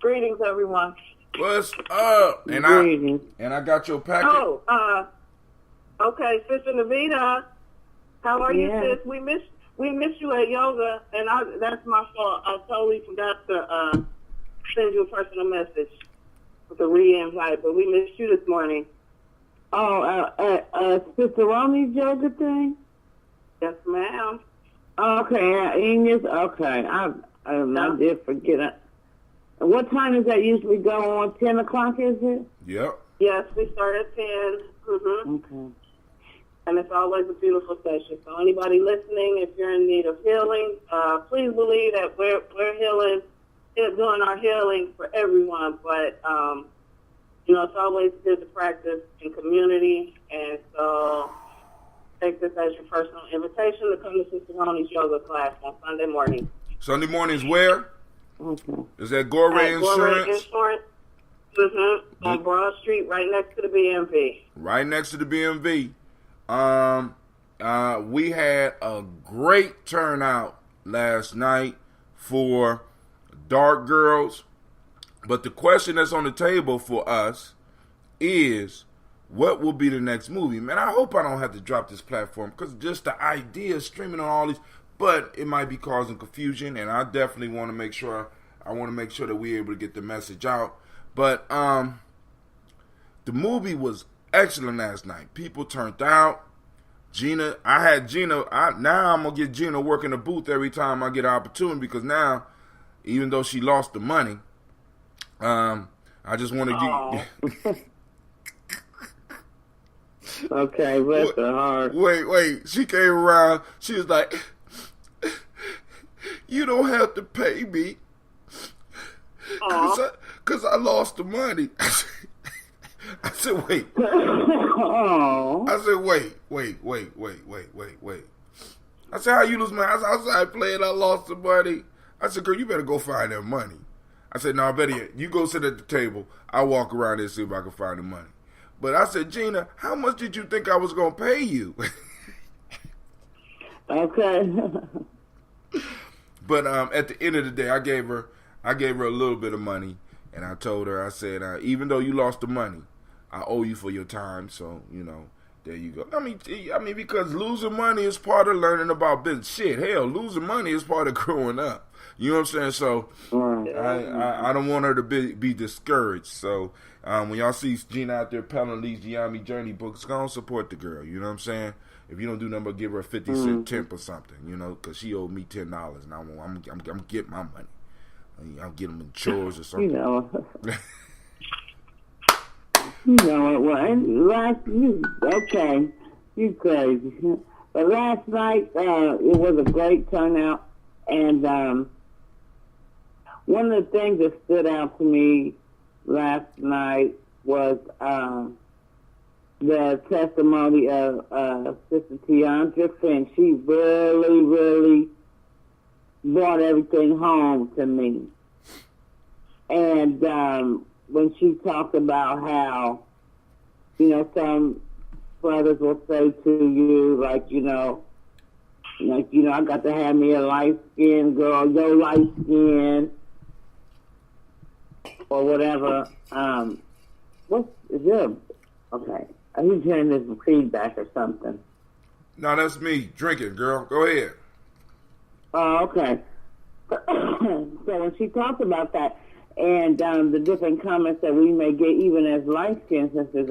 greetings, everyone. What's up? And Greetings. I got your packet. Oh, okay, Sister Navita, how are you, sis? We miss you at yoga, and that's my fault. I totally forgot to send you a personal message with a re-invite, but we missed you this morning. Oh, Sister Romney's yoga thing? Yes, ma'am. Okay, Ines. Okay, I did forget it. What time does that usually go on? 10 o'clock, is it? Yep. Yes, we start at 10. Mm-hmm. Okay. And it's always a beautiful session. So anybody listening, if you're in need of healing, please believe that we're healing, doing our healing for everyone. But, it's always good to practice in community. And so take this as your personal invitation to come to Sister Ronnie's yoga class on Sunday morning. Sunday mornings where? Okay. Is that Gore Insurance? Mm-hmm. On Broad Street, right next to the BMV. Right next to the BMV. We had a great turnout last night for Dark Girls. But the question that's on the table for us is, what will be the next movie? Man, I hope I don't have to drop this platform because just the idea of streaming on all these, but it might be causing confusion, and I definitely want to make sure that we're able to get the message out. But the movie was excellent last night. People turned out. Now I'm going to get Gina working the booth every time I get an opportunity because now, even though she lost the money, I just want to get... Okay, bless her heart. Wait. She came around. She was like, you don't have to pay me because I lost the money. I said, wait. I said, wait. I said, how you lose money? I was outside playing. I lost the money. I said, girl, you better go find that money. I said, no, better yet, you go sit at the table. I'll walk around there and see if I can find the money. But I said, Gina, how much did you think I was going to pay you? Okay. But at the end of the day, I gave her a little bit of money, and I told her, I said, even though you lost the money, I owe you for your time. So, there you go. I mean, because losing money is part of learning about business. Shit, hell, losing money is part of growing up. You know what I'm saying? So I don't want her to be discouraged. So when y'all see Gina out there peddling these Gye-Nyame journey books, go and support the girl. You know what I'm saying? If you don't do nothing but give her a 50-cent tip or something, because she owed me $10, and I'm getting my money. I'll get them in chores or something. Okay, you crazy. But last night, it was a great turnout, and one of the things that stood out to me last night was the testimony of Sister Tiandra Finn. She really, really brought everything home to me. And when she talked about how, some brothers will say to you, I got to have me a light-skinned girl, your light skin, or whatever. Okay. He's hearing this feedback or something. No, that's me drinking, girl. Go ahead. Oh, okay. So when she talked about that and the different comments that we may get even as light-skinned sisters,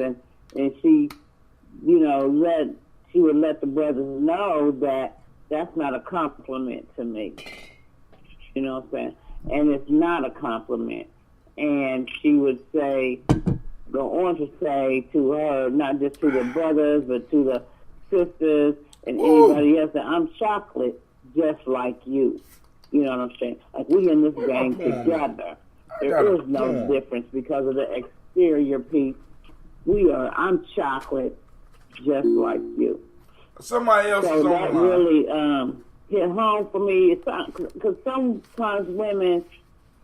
and she, she would let the brothers know that that's not a compliment to me. You know what I'm saying? And it's not a compliment. And she would go on to say to her, not just to the brothers, but to the sisters and Woo. anybody else. That I'm chocolate, just like you. You know what I'm saying? Like we in this game together. There is no difference because of the exterior piece. I'm chocolate, just like you. Somebody else So is on that the line. really hit home for me. Because sometimes women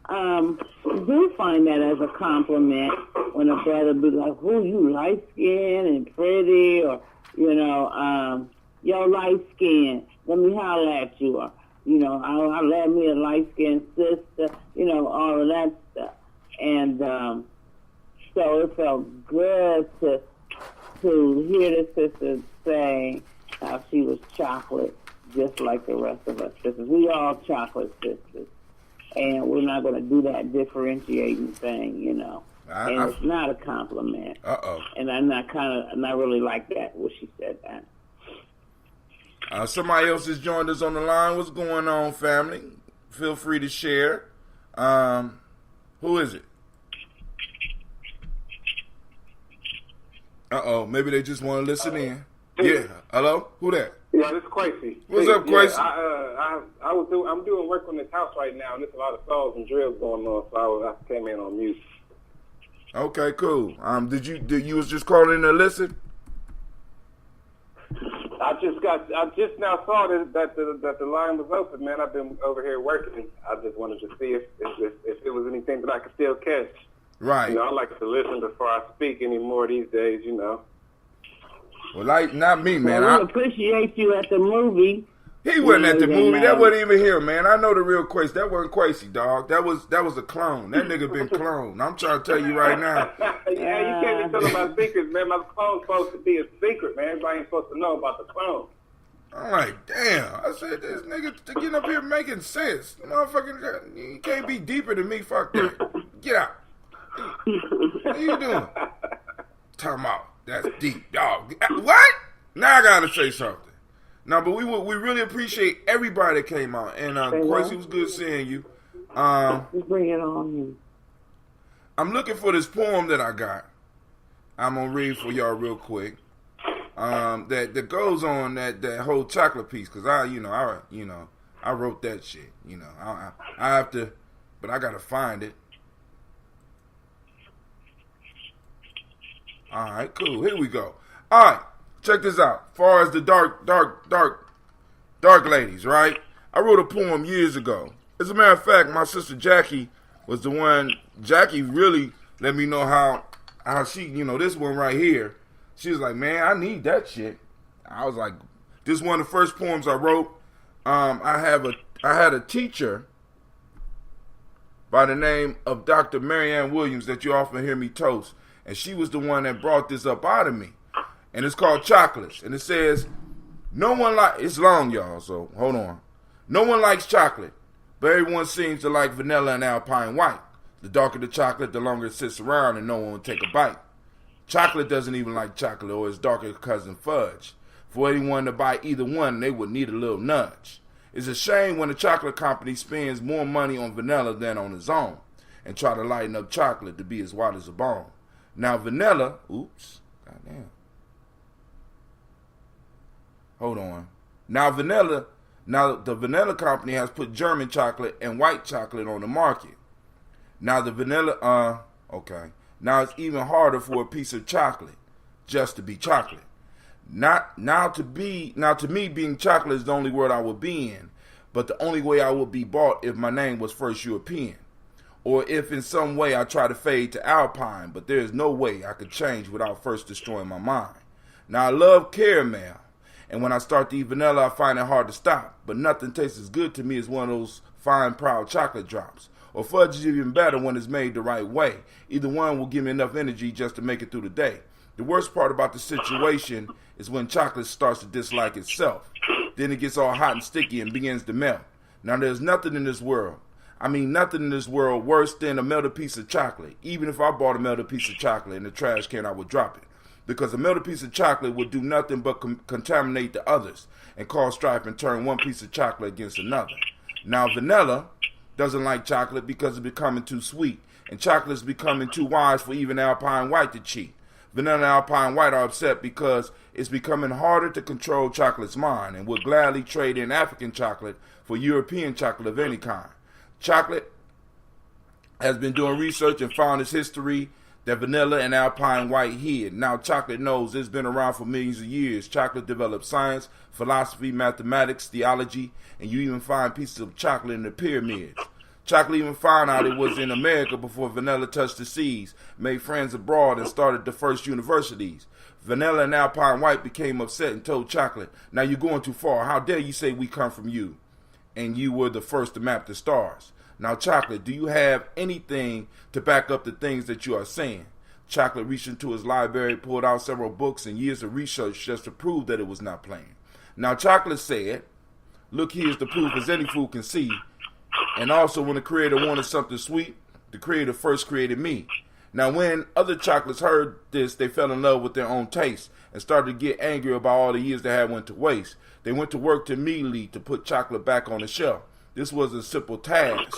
do find that as a compliment when a brother be like, "Who you light skinned and pretty," or "Yo, light skin. Let me holler at you," or I love me a light skinned sister. All of that stuff, and so it felt good to hear the sister say how she was chocolate, just like the rest of us sisters. We all chocolate sisters. And we're not going to do that differentiating thing, and it's not a compliment. And I really like that when she said that. Somebody else has joined us on the line. What's going on, family? Feel free to share. Who is it? Maybe they just want to listen in. Yeah. Hello? Who that? Yeah, this is Quasi. What's up, Quasi? I'm doing work on this house right now, and there's a lot of saws and drills going on, so I came in on mute. Okay, cool. Did you was just calling in to listen? I just now saw that the line was open, man. I've been over here working. I just wanted to see if it was anything that I could still catch. Right. I like to listen before I speak anymore these days, Well, not me, man. Well, we appreciate you at the movie. He wasn't at the movie. That wasn't even here, man. I know the real Quasi. That wasn't Quasi, dog. That was a clone. That nigga been cloned. I'm trying to tell you right now. Yeah, you can't be telling my secrets, man. My clone's supposed to be a secret, man. Everybody ain't supposed to know about the clone. I'm like, damn. I said, this nigga getting up here making sense. Motherfucking, you can't be deeper than me. Fuck that. Get out. What are you doing? Talking about that's deep, dog. What? Now I gotta say something. No, but we really appreciate everybody that came out, and Quasi, it was good seeing you. Bring it on. I'm looking for this poem that I got. I'm gonna read for y'all real quick. That goes on that whole chocolate piece, cause I wrote that shit. I have to, but I gotta find it. All right, cool. Here we go. All right, check this out. As far as the dark ladies, right? I wrote a poem years ago. As a matter of fact, my sister Jackie was the one. Jackie really let me know how she, this one right here. She was like, man, I need that shit. I was like, this is one of the first poems I wrote. I had a teacher by the name of Dr. Marianne Williams that you often hear me toast. And she was the one that brought this up out of me. And it's called Chocolates. And it says, it's long, y'all, so hold on. No one likes chocolate, but everyone seems to like vanilla and alpine white. The darker the chocolate, the longer it sits around and no one will take a bite. Chocolate doesn't even like chocolate or its darker cousin fudge. For anyone to buy either one, they would need a little nudge. It's a shame when a chocolate company spends more money on vanilla than on its own and try to lighten up chocolate to be as white as a bone. Now vanilla, goddamn. Hold on. Now the vanilla company has put German chocolate and white chocolate on the market. Now the vanilla, Now it's even harder for a piece of chocolate just to be chocolate. Now to me, being chocolate is the only word I would be in, but the only way I would be bought if my name was first European. Or if in some way I try to fade to alpine, but there is no way I could change without first destroying my mind. Now I love caramel, and when I start to eat vanilla, I find it hard to stop. But nothing tastes as good to me as one of those fine, proud chocolate drops. Or fudge is even better when it's made the right way. Either one will give me enough energy just to make it through the day. The worst part about the situation is when chocolate starts to dislike itself. Then it gets all hot and sticky and begins to melt. Now there's nothing in this world worse than a melted piece of chocolate. Even if I bought a melted piece of chocolate in the trash can, I would drop it. Because a melted piece of chocolate would do nothing but contaminate the others and cause strife and turn one piece of chocolate against another. Now vanilla doesn't like chocolate because it's becoming too sweet, and chocolate is becoming too wise for even alpine white to cheat. Vanilla and Alpine White are upset because it's becoming harder to control chocolate's mind and would gladly trade in African chocolate for European chocolate of any kind. Chocolate has been doing research and found its history that Vanilla and Alpine White hid. Now chocolate knows it's been around for millions of years. Chocolate developed science, philosophy, mathematics, theology, and you even find pieces of chocolate in the pyramids. Chocolate even found out it was in America before Vanilla touched the seas, made friends abroad, and started the first universities. Vanilla and Alpine White became upset and told Chocolate, "Now you're going too far. How dare you say we come from you? And you were the first to map the stars." Now, Chocolate, do you have anything to back up the things that you are saying? Chocolate reached into his library, pulled out several books and years of research just to prove that it was not playing. Now, Chocolate said, "Look, here's the proof as any fool can see. And also, when the creator wanted something sweet, the creator first created me." Now, when other chocolates heard this, they fell in love with their own taste and started to get angry about all the years they had went to waste. They went to work immediately to put chocolate back on the shelf. This was a simple task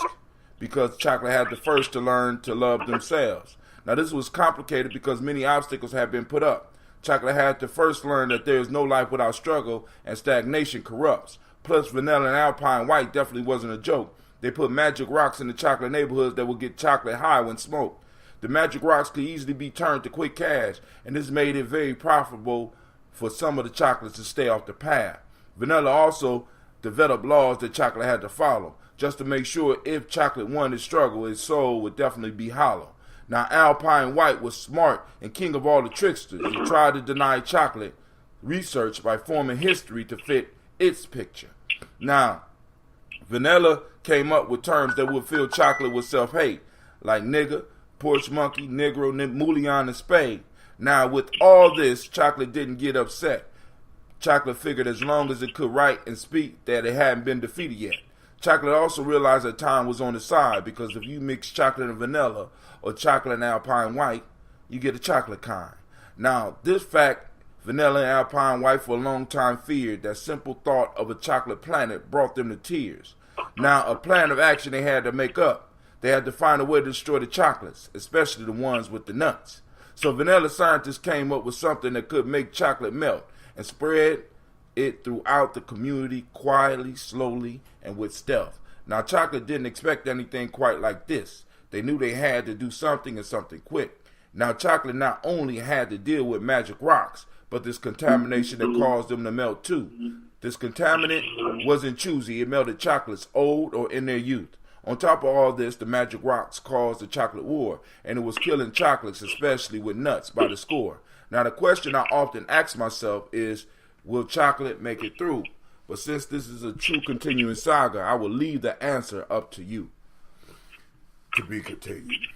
because chocolate had the first to learn to love themselves. Now, this was complicated because many obstacles had been put up. Chocolate had to first learn that there is no life without struggle and stagnation corrupts. Plus, Vanilla and Alpine White definitely wasn't a joke. They put magic rocks in the chocolate neighborhoods that would get chocolate high when smoked. The magic rocks could easily be turned to quick cash, and this made it very profitable for some of the chocolates to stay off the path. Vanilla also developed laws that chocolate had to follow, just to make sure if chocolate won its struggle, its soul would definitely be hollow. Now, Alpine White was smart and king of all the tricksters. He tried to deny chocolate research by forming history to fit its picture. Now, Vanilla came up with terms that would fill chocolate with self-hate, like nigger, porch monkey, negro, mullion, and spade. Now, with all this, chocolate didn't get upset. Chocolate figured as long as it could write and speak that it hadn't been defeated yet. Chocolate also realized that time was on his side, because if you mix chocolate and vanilla or chocolate and Alpine White, you get a chocolate kind. Now, this fact, Vanilla and Alpine White for a long time feared that simple thought of a chocolate planet brought them to tears. Now, a plan of action they had to make up. They had to find a way to destroy the chocolates, especially the ones with the nuts. So vanilla scientists came up with something that could make chocolate melt and spread it throughout the community quietly, slowly, and with stealth. Now, chocolate didn't expect anything quite like this. They knew they had to do something, and something quick. Now, chocolate not only had to deal with magic rocks, but this contamination that caused them to melt too. This contaminant wasn't choosy. It melted chocolates old or in their youth. On top of all this, the magic rocks caused the chocolate war, and it was killing chocolates, especially with nuts, by the score. Now, the question I often ask myself is, will chocolate make it through? But since this is a true continuing saga, I will leave the answer up to you. To be continued.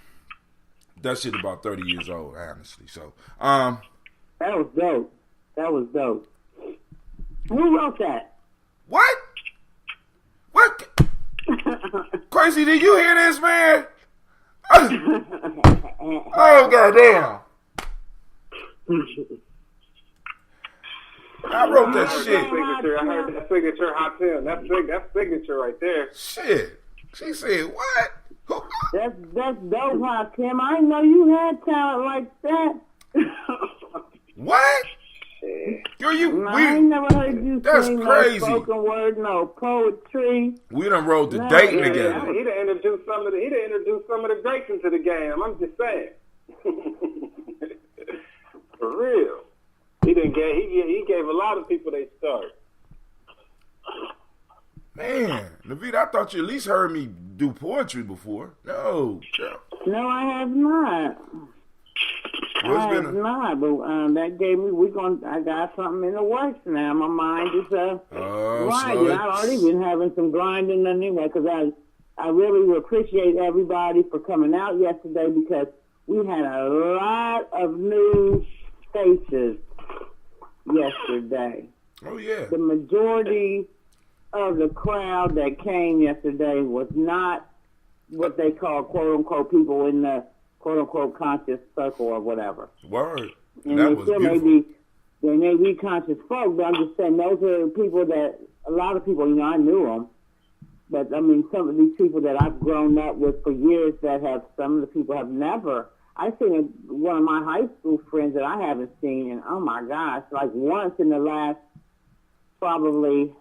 That shit about 30 years old, honestly. So, that was dope. That was dope. Who wrote that? What? What? Crazy, did you hear this, man? Oh, goddamn. I wrote that shit. I heard that signature hot 10. That's signature right there. Shit. She said, what? That's dope, huh, Tim? I didn't know you had talent like that. What? Girl, I ain't never heard you sing crazy. No spoken word, no poetry. We done wrote the dating together. He done introduced some of the greats into the game. I'm just saying. For real. He gave a lot of people their start. Man, Navita, I thought you at least heard me do poetry before. No, girl. No, I have not. I have not, but that gave me. I got something in the works now. My mind is grinding. I've already been having some grinding anyway, because I really appreciate everybody for coming out yesterday, because we had a lot of new faces yesterday. Oh yeah. The majority of the crowd that came yesterday was not what they call quote unquote people in the quote unquote conscious circle or whatever. Word. And that they was still beautiful. they may be conscious folk, but I'm just saying those are people that a lot of people, I knew them, but I mean some of these people that I've grown up with for years, that have some of the people have never I seen one of my high school friends that I haven't seen, and oh my gosh, like once in the last probably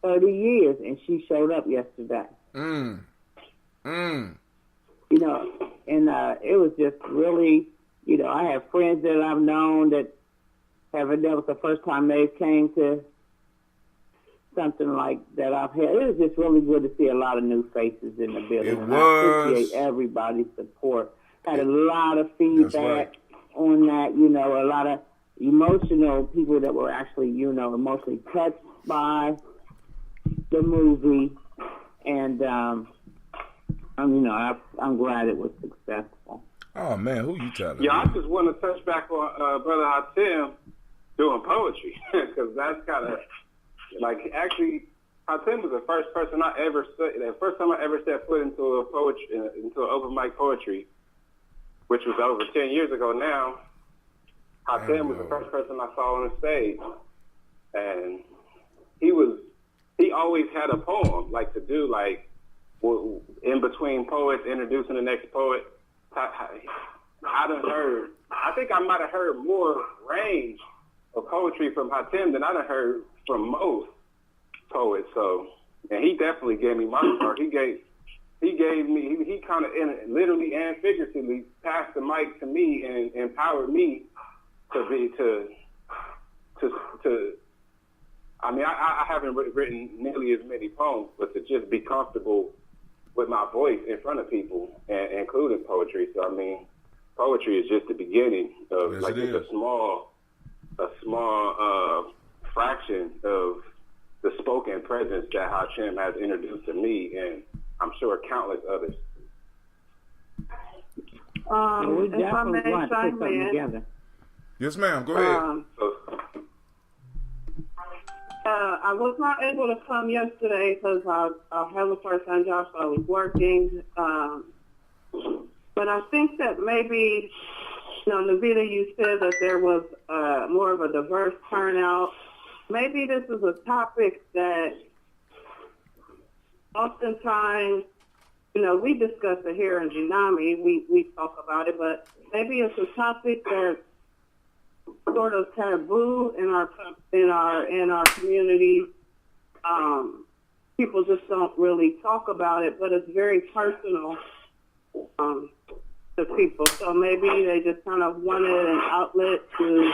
30 years, and she showed up yesterday. You know, and it was just really, you know, I have friends that I've known that that was the first time they came to something like that I've had. It was just really good to see a lot of new faces in the building. It and was. I appreciate everybody's support. Had a lot of feedback on that, you know, a lot of emotional people that were actually, you know, emotionally touched by the movie. And, you know, I'm glad it was successful. Oh, man, who you telling? Yeah, I just want to touch back on Brother Hatem doing poetry, because that's kind of, like, actually, Hatem was the first person I ever said, the first time I ever set foot into a poetry, into an open mic poetry, which was over 10 years ago now. Hatem was the first person I saw on the stage, and he always had a poem, like, to do, like, in between poets, introducing the next poet. I think I might have heard more range of poetry from Hatem than I done heard from most poets. So, and he definitely gave me my part. He gave me, he kind of literally and figuratively passed the mic to me and empowered me to I mean, I haven't written nearly as many poems, but to just be comfortable with my voice in front of people, and including poetry. So, I mean, poetry is just the beginning of, like, just a small fraction of the spoken presence that Hatem has introduced to me, and I'm sure countless others. If I may chime in. Yes, ma'am. Go ahead. I was not able to come yesterday because I have a part-time job, so I was working. But I think that maybe, you know, Navita, you said that there was more of a diverse turnout. Maybe this is a topic that oftentimes, you know, we discuss it here in Gye-Nyame. We talk about it, but maybe it's a topic that sort of taboo in our community. People just don't really talk about it, but it's very personal to people. So maybe they just kind of wanted an outlet to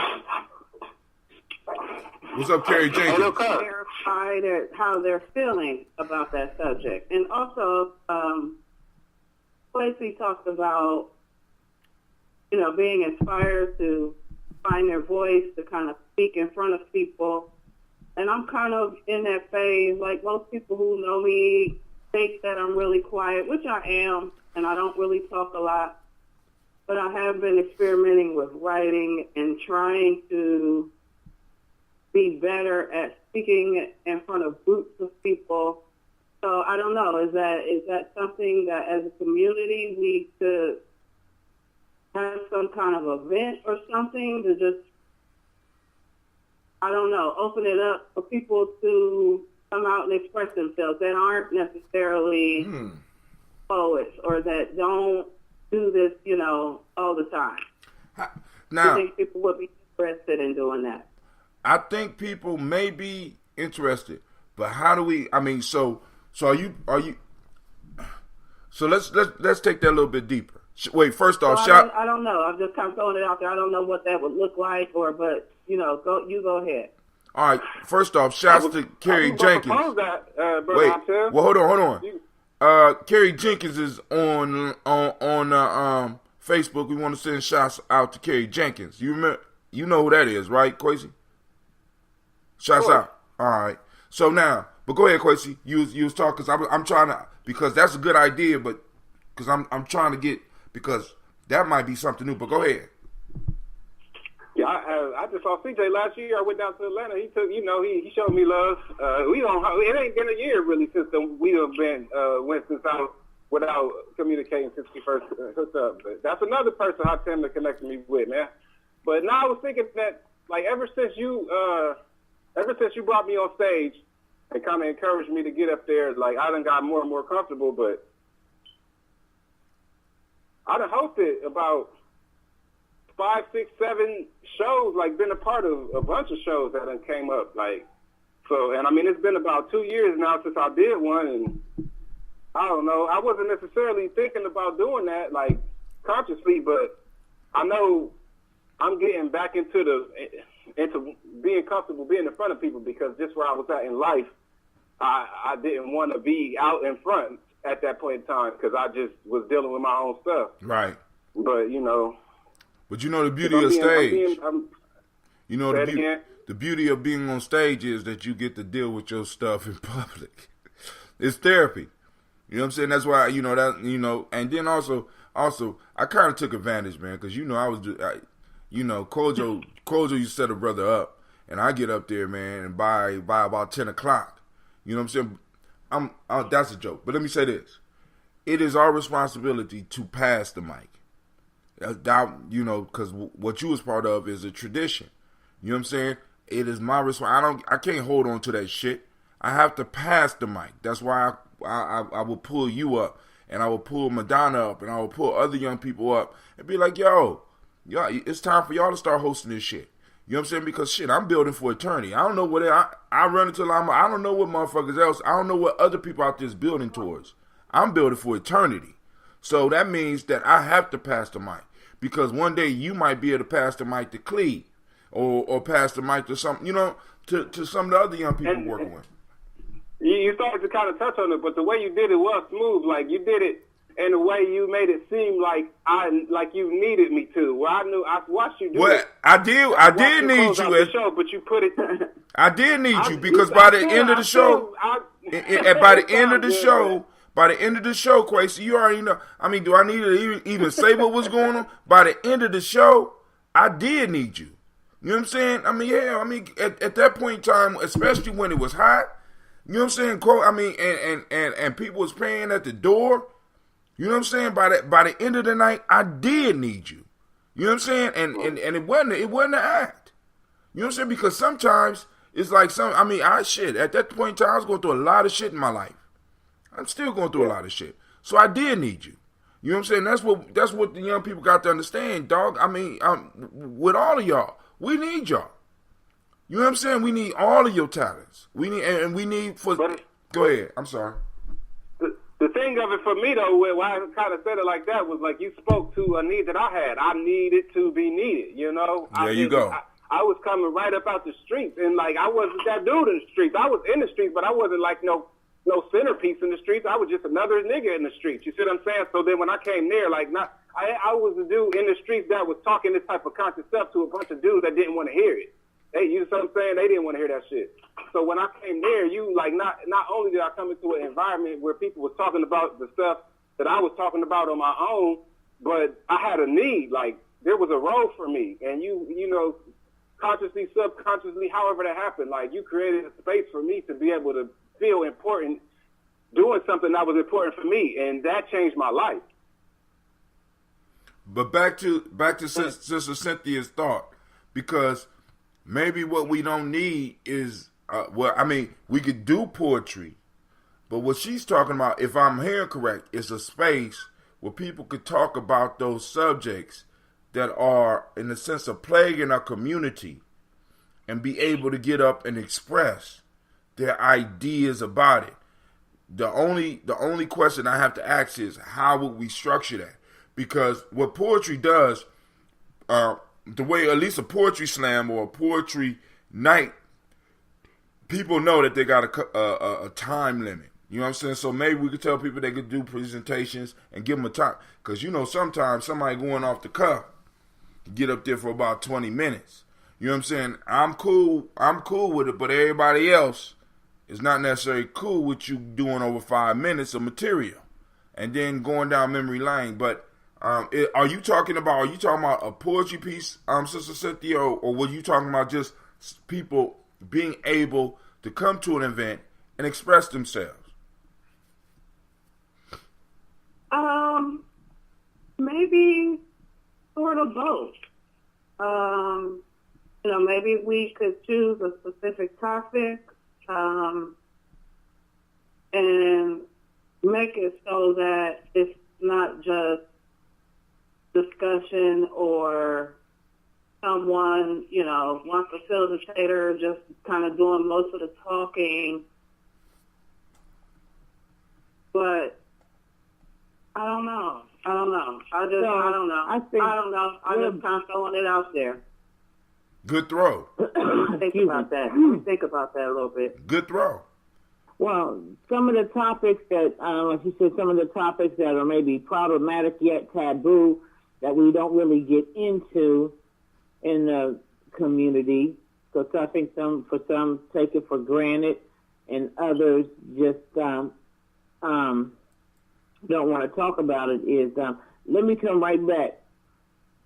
What's up, Carrie Jenkins? clarify how they're feeling about that subject. And also, Quincy talked about, you know, being inspired to find their voice, to kind of speak in front of people. And I'm kind of in that phase. Like, most people who know me think that I'm really quiet, which I am, and I don't really talk a lot. But I have been experimenting with writing and trying to be better at speaking in front of groups of people. So I don't know, is that something that as a community we could have some kind of event or something to just, I don't know, open it up for people to come out and express themselves that aren't necessarily poets or that don't do this, you know, all the time. Now, I think people would be interested in doing that. I think people may be interested, but how do we? I mean, so are you? So let's take that a little bit deeper. Wait, first off, I don't know. I'm just kind of throwing it out there. I don't know what that would look like, but you know, go ahead. All right. First off, shouts to Carrie Jenkins. Wait, well, hold on. Carrie Jenkins is on Facebook. We want to send shouts out to Carrie Jenkins. You remember? You know who that is, right, Quasi? Shouts out. All right. So now, but go ahead, Quasi. You was talking because I'm trying to, because that's a good idea, but because I'm trying to get, because that might be something new. But go ahead. Yeah, I just saw CJ last year. I went down to Atlanta. He took, you know, he showed me love. It ain't been a year really since we have been went since out without communicating since we first hooked up. But that's another person I tend to connect me with, man. But now I was thinking that, like, ever since you brought me on stage and kind of encouraged me to get up there, like, I done got more and more comfortable. But I done hosted about 5, 6, 7 shows, like been a part of a bunch of shows that done came up, like, so, and I mean, it's been about 2 years now since I did one, and I don't know, I wasn't necessarily thinking about doing that, like, consciously, but I know I'm getting back into being comfortable being in front of people, because just where I was at in life, I didn't want to be out in front at that point in time, because I just was dealing with my own stuff. Right. But, you know. But you know the beauty of stage. You know the beauty of being on stage is that you get to deal with your stuff in public. It's therapy. You know what I'm saying? That's why, you know, that, you know, and then also I kind of took advantage, man, because, you know, Kojo used to set a brother up, and I get up there, man, and by about 10 o'clock, you know what I'm saying? That's a joke. But let me say this. It is our responsibility to pass the mic. You know, because what you was part of is a tradition. You know what I'm saying? It is my responsibility. I can't hold on to that shit. I have to pass the mic. That's why I will pull you up, and I will pull Madonna up, and I will pull other young people up, and be like, yo, it's time for y'all to start hosting this shit. You know what I'm saying? Because shit, I'm building for eternity. I don't know what I run until I don't know what motherfuckers else. I don't know what other people out there is building towards. I'm building for eternity. So that means that I have to pass the mic, because one day you might be able to pass the mic to Cleve, or pass the mic to some, you know, to some of the other young people working with. You started to kind of touch on it, but the way you did it was smooth. Like, you did it in a way you made it seem like you needed me to. Well, I watched you do it. I did need you at the show, but you put it. I did need you, because by the end of the show, by the end of the show, Quasi, you already know. I mean, do I need to even say what was going on? By the end of the show, I did need you. You know what I'm saying? I mean, yeah. I mean, at that point in time, especially when it was hot, you know what I'm saying? I mean, and people was paying at the door. You know what I'm saying? By the end of the night, I did need you. You know what I'm saying? And it wasn't an act. You know what I'm saying? Because sometimes it's like at that point in time, I was going through a lot of shit in my life. I'm still going through a lot of shit. So I did need you. You know what I'm saying? That's what the young people got to understand, dog. I mean, with all of y'all, we need y'all. You know what I'm saying? We need all of your talents. We need for. Go ahead. I'm sorry. The thing of it for me, though, why I kind of said it like that, was like you spoke to a need that I had. I needed to be needed, you know? There you go. I was coming right up out the streets, and, like, I wasn't that dude in the streets. I was in the streets, but I wasn't, like, no centerpiece in the streets. I was just another nigga in the streets. You see what I'm saying? So then when I came there, like, I was a dude in the streets that was talking this type of conscious stuff to a bunch of dudes that didn't want to hear it. Hey, you know what I'm saying? They didn't want to hear that shit. So when I came there, not only did I come into an environment where people was talking about the stuff that I was talking about on my own, but I had a need. Like, there was a role for me. And you know, consciously, subconsciously, however that happened, like, you created a space for me to be able to feel important doing something that was important for me. And that changed my life. But back to Sister Cynthia's thought, because maybe what we don't need is, we could do poetry, but what she's talking about, if I'm hearing correct, is a space where people could talk about those subjects that are, in the sense of plaguing our community, and be able to get up and express their ideas about it. The only question I have to ask is, how would we structure that? Because what poetry does, the way at least a poetry slam or a poetry night, people know that they got a time limit. You know what I'm saying? So maybe we could tell people they could do presentations and give them a time. Because, you know, sometimes somebody going off the cuff get up there for about 20 minutes. You know what I'm saying? I'm cool with it, but everybody else is not necessarily cool with you doing over 5 minutes of material and then going down memory lane. But are you talking about a poetry piece, Sister Cynthia, or were you talking about just people being able to come to an event and express themselves? Maybe sort of both. You know, maybe we could choose a specific topic, and make it so that it's not just discussion or someone, one facilitator just kind of doing most of the talking. But I don't know. I don't know. I don't know. I don't know. I'm just kind of throwing it out there. Good throw. Think about that. Let me think about that a little bit. Good throw. Well, some of the topics that, like you said, some of the topics that are maybe problematic yet taboo that we don't really get into in the community. So I think some take it for granted, and others just don't want to talk about it. Is let me come right back.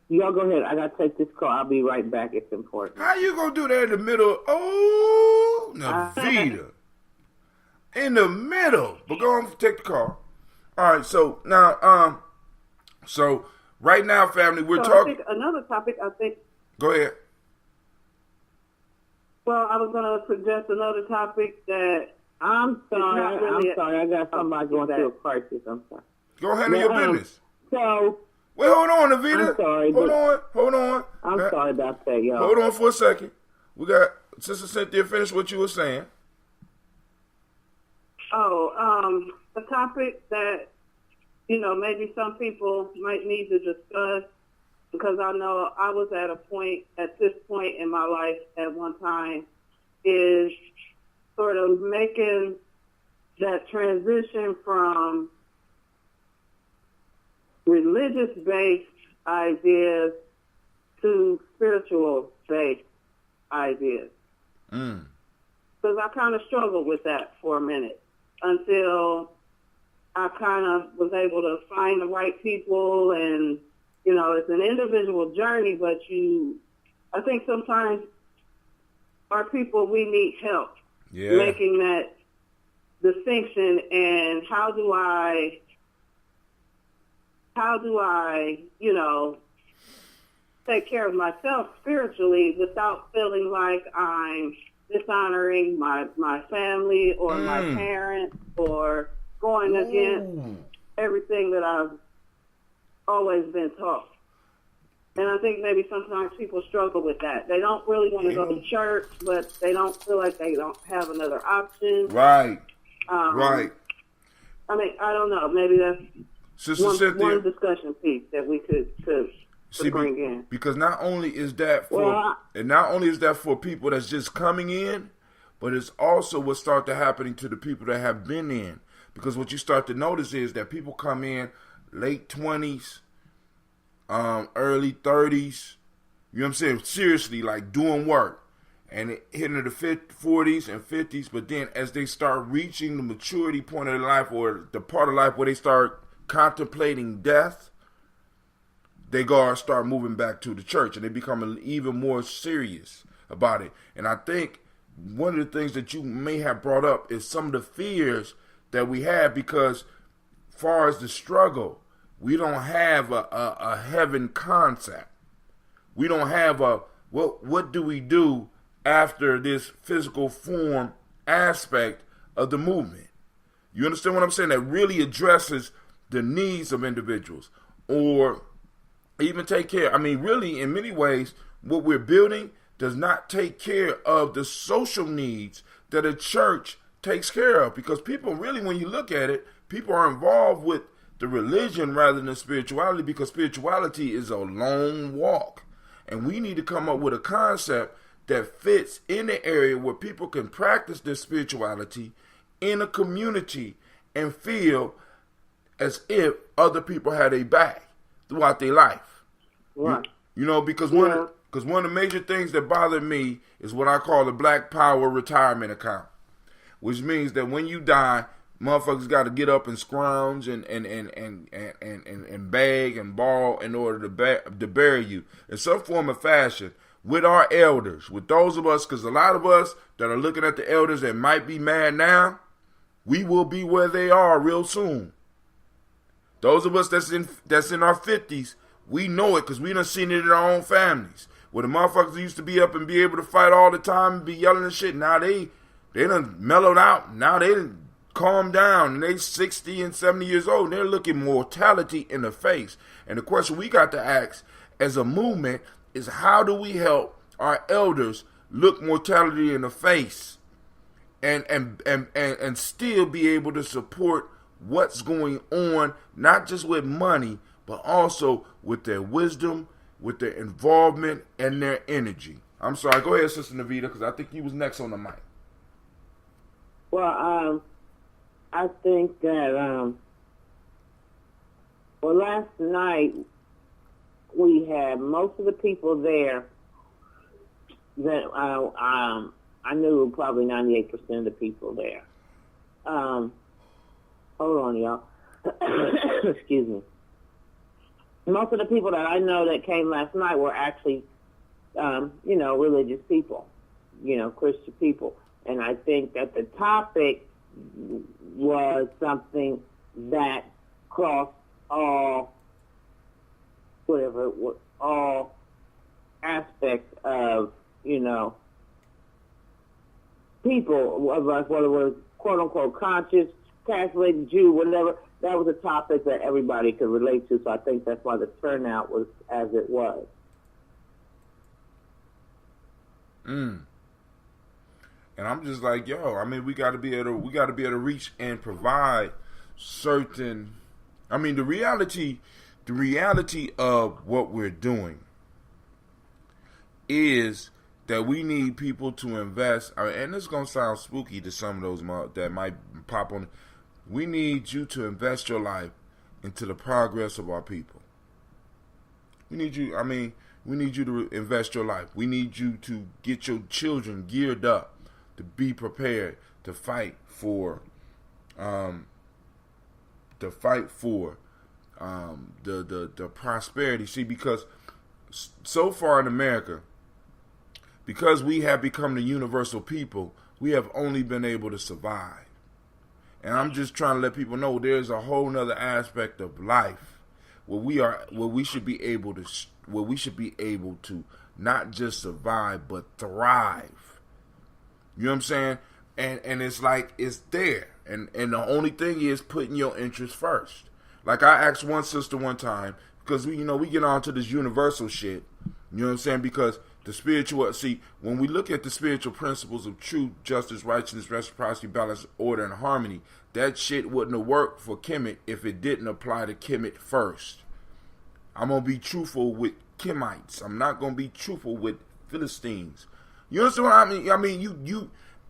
Y'all go ahead. I gotta take this call. I'll be right back. It's important. How you gonna do that in the middle? Oh, Navita. In the middle. But go on, take the call. All right, so now, so right now, family, we're talking. Another topic, I think. Go ahead. Well, I was going to suggest another topic that. I'm sorry. I got somebody going through a crisis. I'm sorry. Go handle your business. So. Wait, hold on, Navita. I'm sorry. Hold on. I'm sorry about that, y'all. Hold on for a second. We got Sister Cynthia, finish what you were saying. The topic that, maybe some people might need to discuss, because I know I was at this point in my life at one time, is sort of making that transition from religious-based ideas to spiritual-based ideas. Because I kind of struggled with that for a minute until I kind of was able to find the right people, and, it's an individual journey, but I think sometimes our people, we need help making that distinction. And how do I, take care of myself spiritually without feeling like I'm dishonoring my family or my parents, or going against everything that I've always been taught. And I think maybe sometimes people struggle with that. They don't really want to go to church, but they don't feel like they don't have another option. Right. Right. I mean, I don't know. Maybe that's one discussion piece that we could bring in. Because not only is that for people that's just coming in, but it's also what started happening to the people that have been in. Because what you start to notice is that people come in late 20s, early 30s, you know what I'm saying? Seriously, like doing work, and hitting the 40s and 50s. But then as they start reaching the maturity point of their life, or the part of life where they start contemplating death, they start moving back to the church, and they become even more serious about it. And I think one of the things that you may have brought up is some of the fears that we have, because far as the struggle, we don't have a heaven concept. We don't have what do we do after this physical form aspect of the movement. You understand what I'm saying? That really addresses the needs of individuals, or even take care. I mean, really, in many ways, what we're building does not take care of the social needs that a church takes care of. Because people really, when you look at it, people are involved with the religion rather than spirituality, because spirituality is a long walk. And we need to come up with a concept that fits in the area where people can practice their spirituality in a community and feel as if other people had a back throughout their life. Right. Because one of the major things that bother me is what I call the Black Power retirement account, which means that when you die, motherfuckers got to get up and scrounge and beg and borrow in order to bury you in some form of fashion with our elders, with those of us, because a lot of us that are looking at the elders that might be mad now, we will be where they are real soon. Those of us that's in our 50s, we know it because we done seen it in our own families. Where the motherfuckers used to be up and be able to fight all the time and be yelling and shit, now they done mellowed out. Now they done calm down, and they 60 and 70 years old, and they're looking mortality in the face. And the question we got to ask as a movement is, how do we help our elders look mortality in the face and still be able to support what's going on, not just with money, but also with their wisdom, with their involvement, and their energy. I'm sorry, go ahead, Sister Navita, because I think you was next on the mic. Well, I think that, last night we had most of the people there that I knew probably 98% of the people there. Hold on, y'all. Excuse me. Most of the people that I know that came last night were actually, religious people, Christian people. And I think that the topic was something that crossed all aspects of, people, whether it was quote unquote conscious, Catholic, Jew, whatever. That was a topic that everybody could relate to. So I think that's why the turnout was as it was. And I'm just like, we got to be able to reach and provide certain. I mean, the reality of what we're doing is that we need people to invest. And it's gonna sound spooky to some of those that might pop on. We need you to invest your life into the progress of our people. We need you. We need you to invest your life. We need you to get your children geared up to be prepared to fight for, the prosperity. See, because so far in America, because we have become the universal people, we have only been able to survive. And I'm just trying to let people know there's a whole nother aspect of life where we should be able to not just survive but thrive. You know what I'm saying? And it's like it's there. And the only thing is putting your interests first. Like I asked one sister one time, because we get on to this universal shit. You know what I'm saying? Because when we look at the spiritual principles of truth, justice, righteousness, reciprocity, balance, order, and harmony, that shit wouldn't have worked for Kemet if it didn't apply to Kemet first. I'm going to be truthful with Kemites. I'm not going to be truthful with Philistines. You understand what I mean? I mean,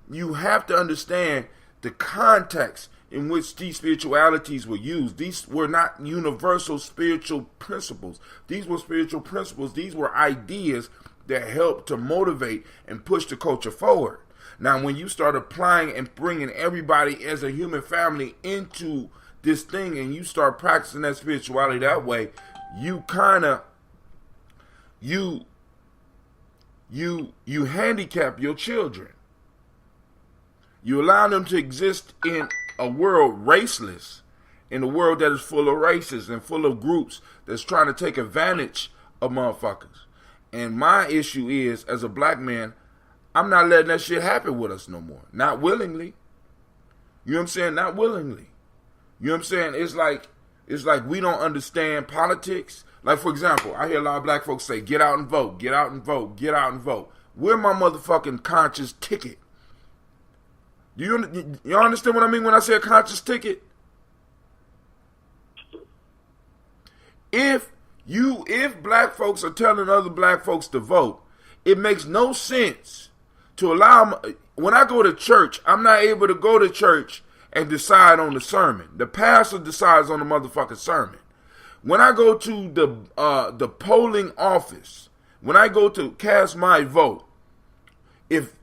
you have to understand the context in which these spiritualities were used. These were not universal spiritual principles. These were spiritual principles. These were ideas that help to motivate and push the culture forward. Now, when you start applying and bringing everybody as a human family into this thing and you start practicing that spirituality that way, you kind of, you handicap your children. You allow them to exist in a world raceless, in a world that is full of races and full of groups that's trying to take advantage of motherfuckers. And my issue is, as a black man, I'm not letting that shit happen with us no more. Not willingly. You know what I'm saying? Not willingly. You know what I'm saying? It's like we don't understand politics. Like, for example, I hear a lot of black folks say, get out and vote, get out and vote, get out and vote. Where's my motherfucking conscious ticket? You understand what I mean when I say a conscious ticket? If black folks are telling other black folks to vote, it makes no sense to allow them. When I go to church, I'm not able to go to church and decide on the sermon. The pastor decides on the motherfucking sermon. When I go to the polling office, when I go to cast my vote, if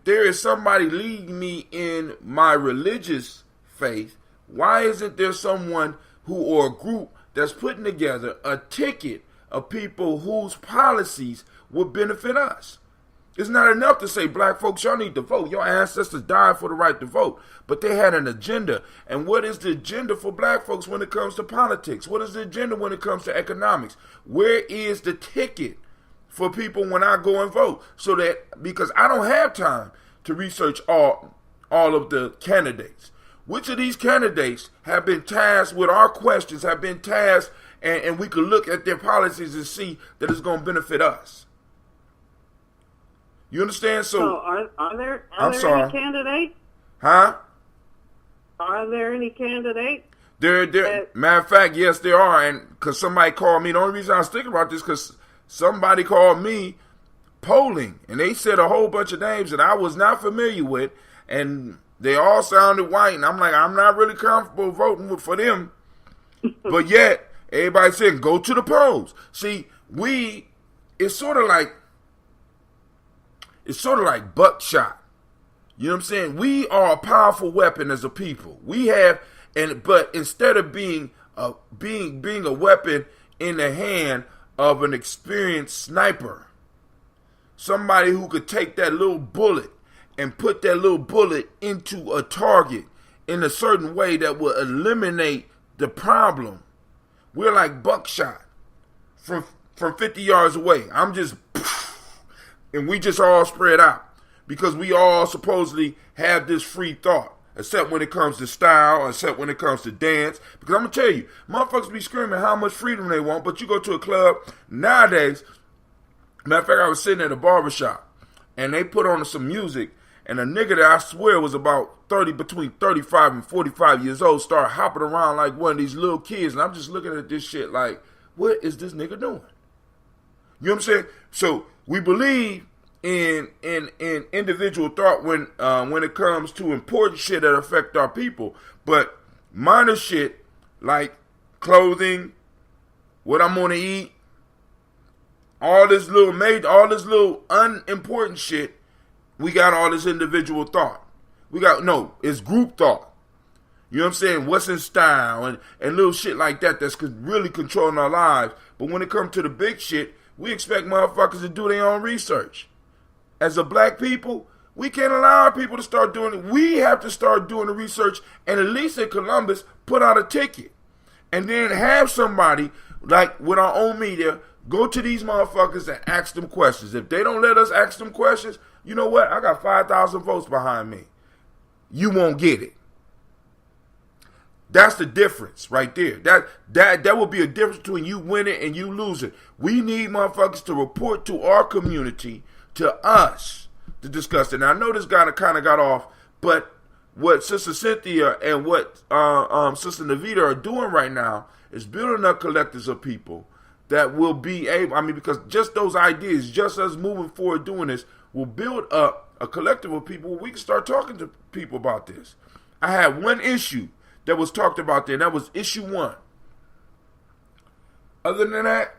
there is somebody leading me in my religious faith, why isn't there someone or a group that's putting together a ticket of people whose policies would benefit us? It's not enough to say, black folks, y'all need to vote. Your ancestors died for the right to vote. But they had an agenda. And what is the agenda for black folks when it comes to politics? What is the agenda when it comes to economics? Where is the ticket for people when I go and vote? So that, because I don't have time to research all all of the candidates. Which of these candidates have been tasked with our questions, have been tasked, and we could look at their policies and see that it's going to benefit us? You understand? So are there sorry. any candidates? Huh? Are there any candidates? There. Matter of fact, yes, there are. And because somebody called me, the only reason I was thinking about this because somebody called me polling, and they said a whole bunch of names that I was not familiar with, and they all sounded white. And I'm like, I'm not really comfortable voting for them. But yet, everybody said, go to the polls. See, it's sort of like buckshot. You know what I'm saying? We are a powerful weapon as a people. We have, but instead of being a weapon in the hand of an experienced sniper, somebody who could take that little bullet and put that little bullet into a target in a certain way that will eliminate the problem. We're like buckshot from 50 yards away. I'm just, and we just all spread out because we all supposedly have this free thought, except when it comes to style, except when it comes to dance. Because I'm going to tell you, motherfuckers be screaming how much freedom they want, but you go to a club nowadays. Matter of fact, I was sitting at a barbershop, and they put on some music, and a nigga that I swear was about between 35 and 45 years old started hopping around like one of these little kids, and I'm just looking at this shit like, what is this nigga doing? You know what I'm saying? So we believe in individual thought when it comes to important shit that affect our people, but minor shit like clothing, what I'm gonna eat, all this little unimportant shit, we got all this individual thought. It's group thought. You know what I'm saying? What's in style and little shit like that that's really controlling our lives. But when it comes to the big shit, we expect motherfuckers to do their own research. As a black people, we can't allow our people to start doing it. We have to start doing the research and at least in Columbus, put out a ticket. And then have somebody, like with our own media, go to these motherfuckers and ask them questions. If they don't let us ask them questions, you know what? I got 5,000 votes behind me. You won't get it. That's the difference right there. That will be a difference between you winning and you losing. We need motherfuckers to report to our community, to us, to discuss it. Now, I know this guy kind of got off, but what Sister Cynthia and what Sister Navita are doing right now is building up collectives of people that will be able, because just those ideas, just us moving forward doing this, will build up a collective of people where we can start talking to people about this. I had one issue that was talked about there, and that was issue 1. Other than that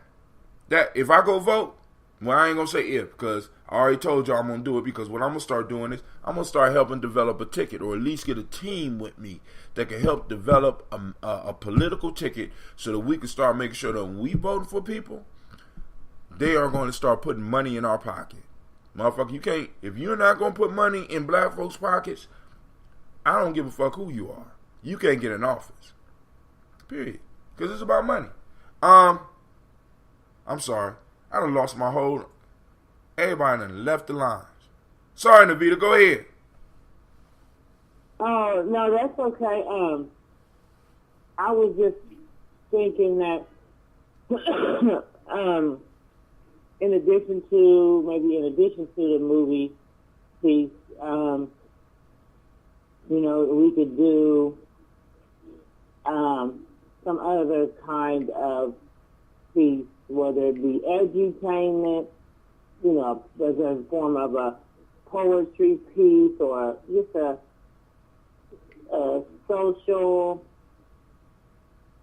if I go vote, well, I ain't going to say if, because I already told you I'm going to do it, because what I'm going to start doing is I'm going to start helping develop a ticket, or at least get a team with me that can help develop a political ticket so that we can start making sure that when we voting for people, they are going to start putting money in our pocket. Motherfucker, you can't, if you're not going to put money in black folks' pockets, I don't give a fuck who you are. You can't get in office. Period. Because it's about money. I'm sorry. I done lost my whole, everybody done left the lines. Sorry, Navita, go ahead. Oh, no, that's okay. I was just thinking that in addition to the movie piece, we could do some other kind of piece, whether it be edutainment, as a form of a poetry piece, or just a social,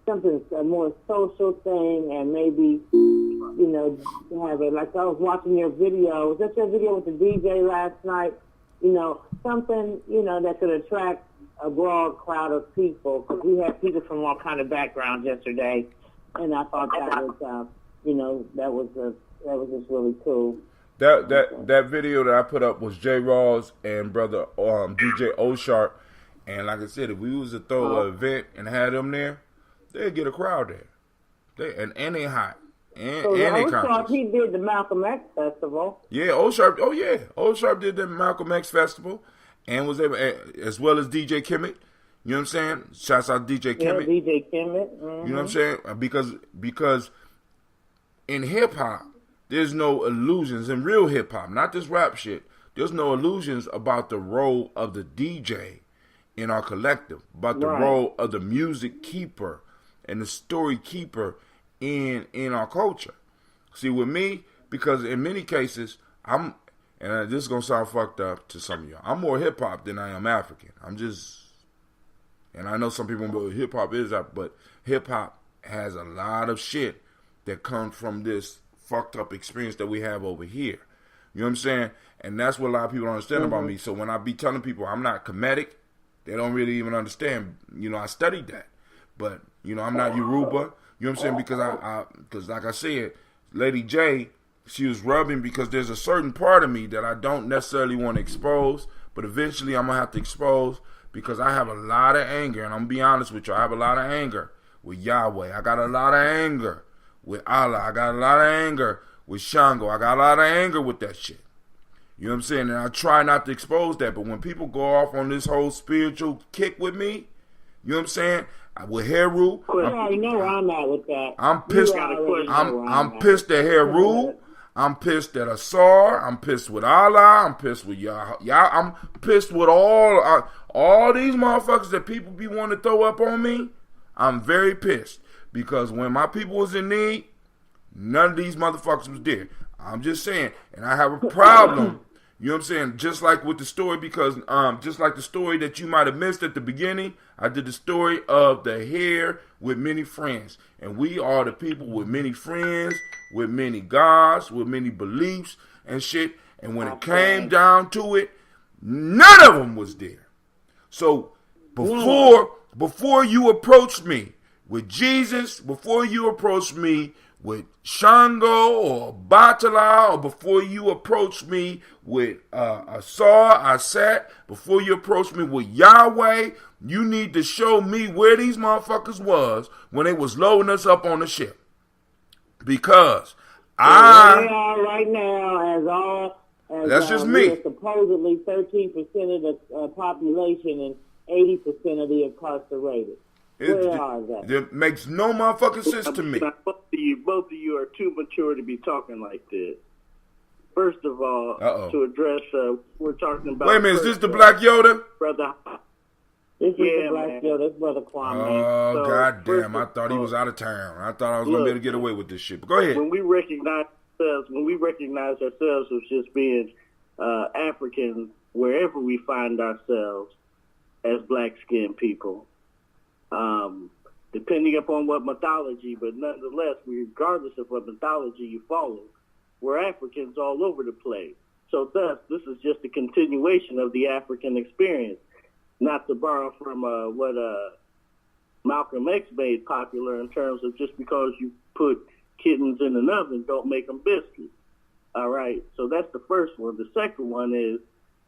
a more social thing, and maybe, have it, like I was watching your video. Was that your video with the DJ last night? Something, that could attract a broad crowd of people, because we had people from all kind of backgrounds yesterday, and I thought that was, that was just really cool. That video that I put up was J. Rawls and brother DJ O-Sharp, and like I said, if we was to throw an event and have them there, they'd get a crowd there. And they hot. And they conscious. He did the Malcolm X Festival. Yeah, O-Sharp. Oh yeah, O-Sharp did the Malcolm X Festival, and was able, as well as DJ Kemet. You know what I'm saying? Shouts out DJ Yeah, Kemet. DJ Kemet. You know what I'm saying? Because in hip hop, there's no illusions. In real hip hop, not this rap shit, there's no illusions about the role of the DJ in our collective, about the role of the music keeper and the story keeper in our culture. See, with me, because in many cases, and this is gonna sound fucked up to some of y'all, I'm more hip hop than I am African. And I know some people go, hip hop is that, but hip hop has a lot of shit that comes from this fucked up experience that we have over here. You know what I'm saying? And that's what a lot of people don't understand about me. So when I be telling people I'm not comedic, they don't really even understand. You know, I studied that. But, you know, I'm not Yoruba. You know what I'm saying? Because like I said, Lady J, she was rubbing because there's a certain part of me that I don't necessarily want to expose, but eventually I'm going to have to expose because I have a lot of anger. And I'm going to be honest with you. I have a lot of anger with Yahweh. I got a lot of anger with Allah. I got a lot of anger with Shango. I got a lot of anger with that shit. You know what I'm saying? And I try not to expose that. But when people go off on this whole spiritual kick with me, you know what I'm saying? With Heru, You already know where I'm at with that. I'm pissed. I'm pissed at Heru. I'm pissed at Asar. I'm pissed with Allah. I'm pissed with Yah. I'm pissed with all these motherfuckers that people be wanting to throw up on me. I'm very pissed because when my people was in need, none of these motherfuckers was there. I'm just saying, and I have a problem. You know what I'm saying? Just like with the story, because just like the story that you might have missed at the beginning, I did the story of the hare with many friends. And we are the people with many friends, with many gods, with many beliefs and shit. And when it came down to it, none of them was there. So before you approach me with Jesus, before you approach me with Shango or Batala, or before you approach me with Asat, before you approach me with Yahweh, you need to show me where these motherfuckers was when they was loading us up on the ship. Because they are right now that's just me. We're supposedly 13% of the population and 80% of the incarcerated. Where are they? It makes no motherfucking sense to me. Both of you are too mature to be talking like this. First of all, to address, we're talking about. Wait a minute, is this the Black Yoda? Brother. This is the Black Yoda. This Brother Kwame. Oh, goddamn. I thought he was out of town. I thought I was going to be able to get away with this shit. But go ahead. When we recognize ourselves as just being Africans, wherever we find ourselves as black-skinned people, depending upon what mythology, but nonetheless, regardless of what mythology you follow, we're Africans all over the place. So thus, this is just a continuation of the African experience. Not to borrow from what Malcolm X made popular in terms of just because you put kittens in an oven, don't make them biscuits. All right, so that's the first one. The second one is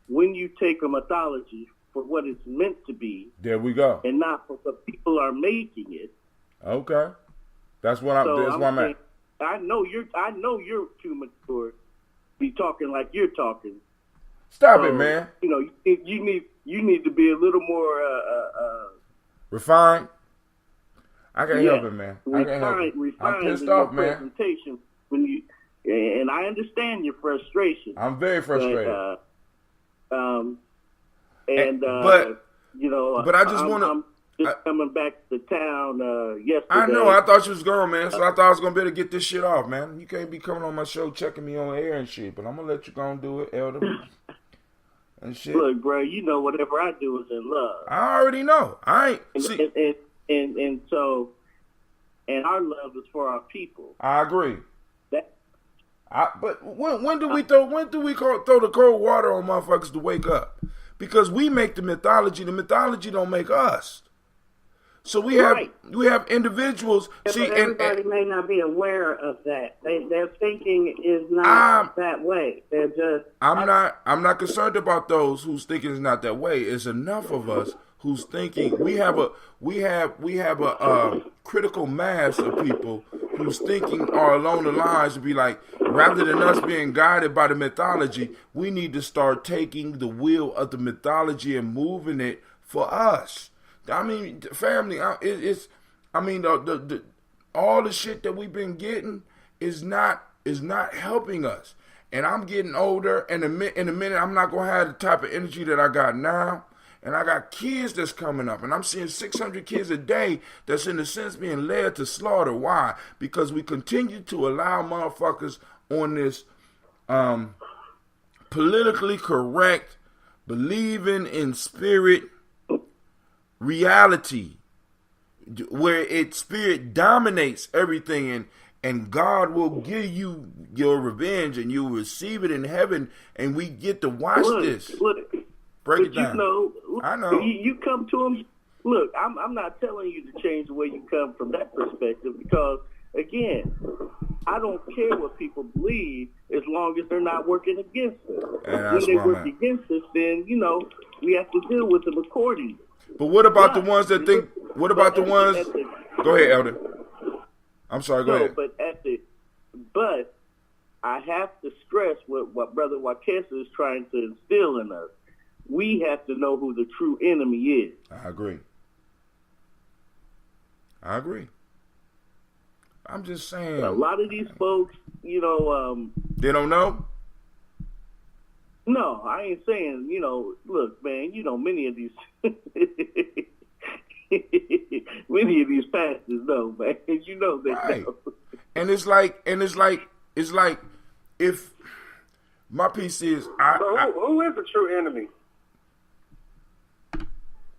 when you take a mythology for what it's meant to be. There we go. And not for what people are making it. Okay. That's what I'm at. I know you're too mature to be talking like you're talking. Stop it, man. You know, you need to be a little more refined. I can't help it, man. I can't help it. Refined I'm pissed off, man. Presentation and I understand your frustration. I'm very frustrated. But I just want to. I'm just coming back to town yesterday. I know. I thought you was gone, man. So I thought I was gonna be able to get this shit off, man. You can't be coming on my show checking me on air and shit. But I'm gonna let you go and do it, Elder. And shit. Look, bro, you know whatever I do is in love. I already know. I ain't. And our love is for our people. I agree. But when do we throw the cold water on motherfuckers to wake up? Because we make the mythology. The mythology don't make us. So we have individuals. Yeah, see, but everybody may not be aware of that. Their thinking is not that way. They're just. I'm not concerned about those whose thinking is not that way. It's enough of us who's thinking. We have a critical mass of people whose thinking are along the lines to be like, rather than us being guided by the mythology, we need to start taking the wheel of the mythology and moving it for us. I mean, family, it's all the shit that we've been getting is not helping us. And I'm getting older, and in a minute, I'm not gonna have the type of energy that I got now. And I got kids that's coming up, and I'm seeing 600 kids a day that's in a sense being led to slaughter. Why? Because we continue to allow motherfuckers on this politically correct, believing in spirit reality, where spirit dominates everything, and God will give you your revenge, and you'll receive it in heaven, and we get to watch this. Break it down. I know. You come to them. Look, I'm not telling you to change the way you come from that perspective, because, again, I don't care what people believe as long as they're not working against us. When they work against us, then, we have to deal with them accordingly. But what about the ones that think, what about the ones, go ahead, Elder. I'm sorry, go ahead. But I have to stress what Brother Wakesa is trying to instill in us. We have to know who the true enemy is. I agree. I'm just saying. A lot of these folks, they don't know? No, I ain't saying, look, man, many of these pastors know, man. They right. know. And it's like if my piece is who is the true enemy?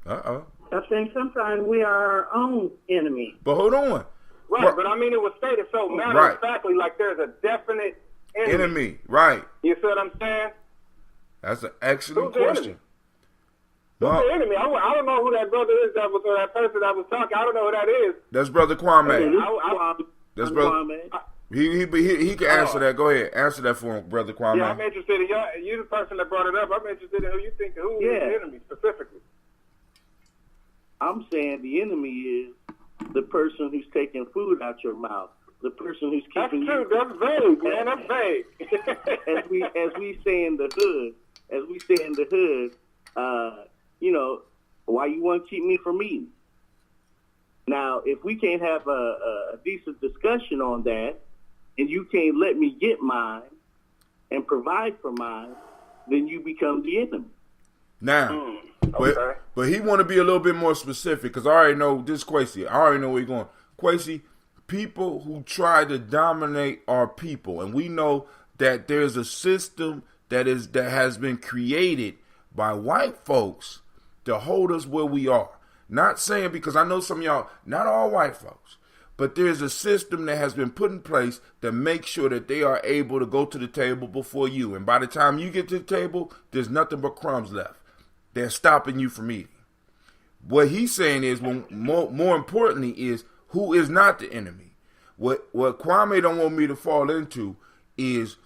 I think sometimes we are our own enemy. But hold on. Right, but I mean, it was stated so matter-of-factly, like there's a definite enemy. Right. You see what I'm saying? That's an excellent question. Who's the enemy? I don't know who that brother is or that person that was talking. I don't know who that is. That's Brother Kwame. That's Brother. Kwame. He can answer that. Go ahead. Answer that for him, Brother Kwame. Yeah, I'm interested in you, the person that brought it up. I'm interested in who is the enemy specifically. I'm saying the enemy is the person who's taking food out your mouth, the person who's keeping you. That's true. That's vague, man. That's vague. as we say in the hood, why you want to keep me from eating? Now, if we can't have a decent discussion on that, and you can't let me get mine and provide for mine, then you become the enemy. Now, okay. but he want to be a little bit more specific, because I already know this Kwesi. I already know where he's going. Kwesi, people who try to dominate our people, and we know that there's a system that has been created by white folks to hold us where we are. Not saying, because I know some of y'all, not all white folks, but there's a system that has been put in place that makes sure that they are able to go to the table before you. And by the time you get to the table, there's nothing but crumbs left. They're stopping you from eating. What he's saying is, more importantly, is who is not the enemy. What Kwame don't want me to fall into is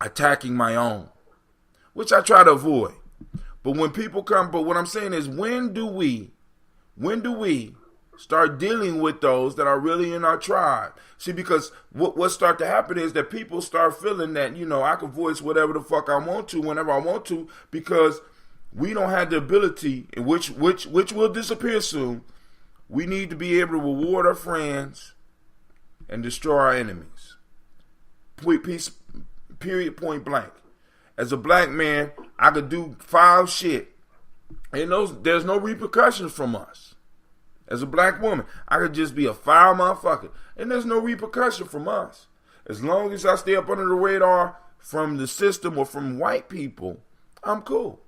attacking my own, which I try to avoid. But when people come, but what I'm saying is, when do we start dealing with those that are really in our tribe? See, because what start to happen is that people start feeling that, I can voice whatever the fuck I want to whenever I want to, because we don't have the ability, which will disappear soon. We need to be able to reward our friends and destroy our enemies. Period, point blank. As a black man, I could do foul shit, and there's no repercussions from us. As a black woman, I could just be a foul motherfucker, and there's no repercussion from us. As long as I stay up under the radar from the system or from white people, I'm cool.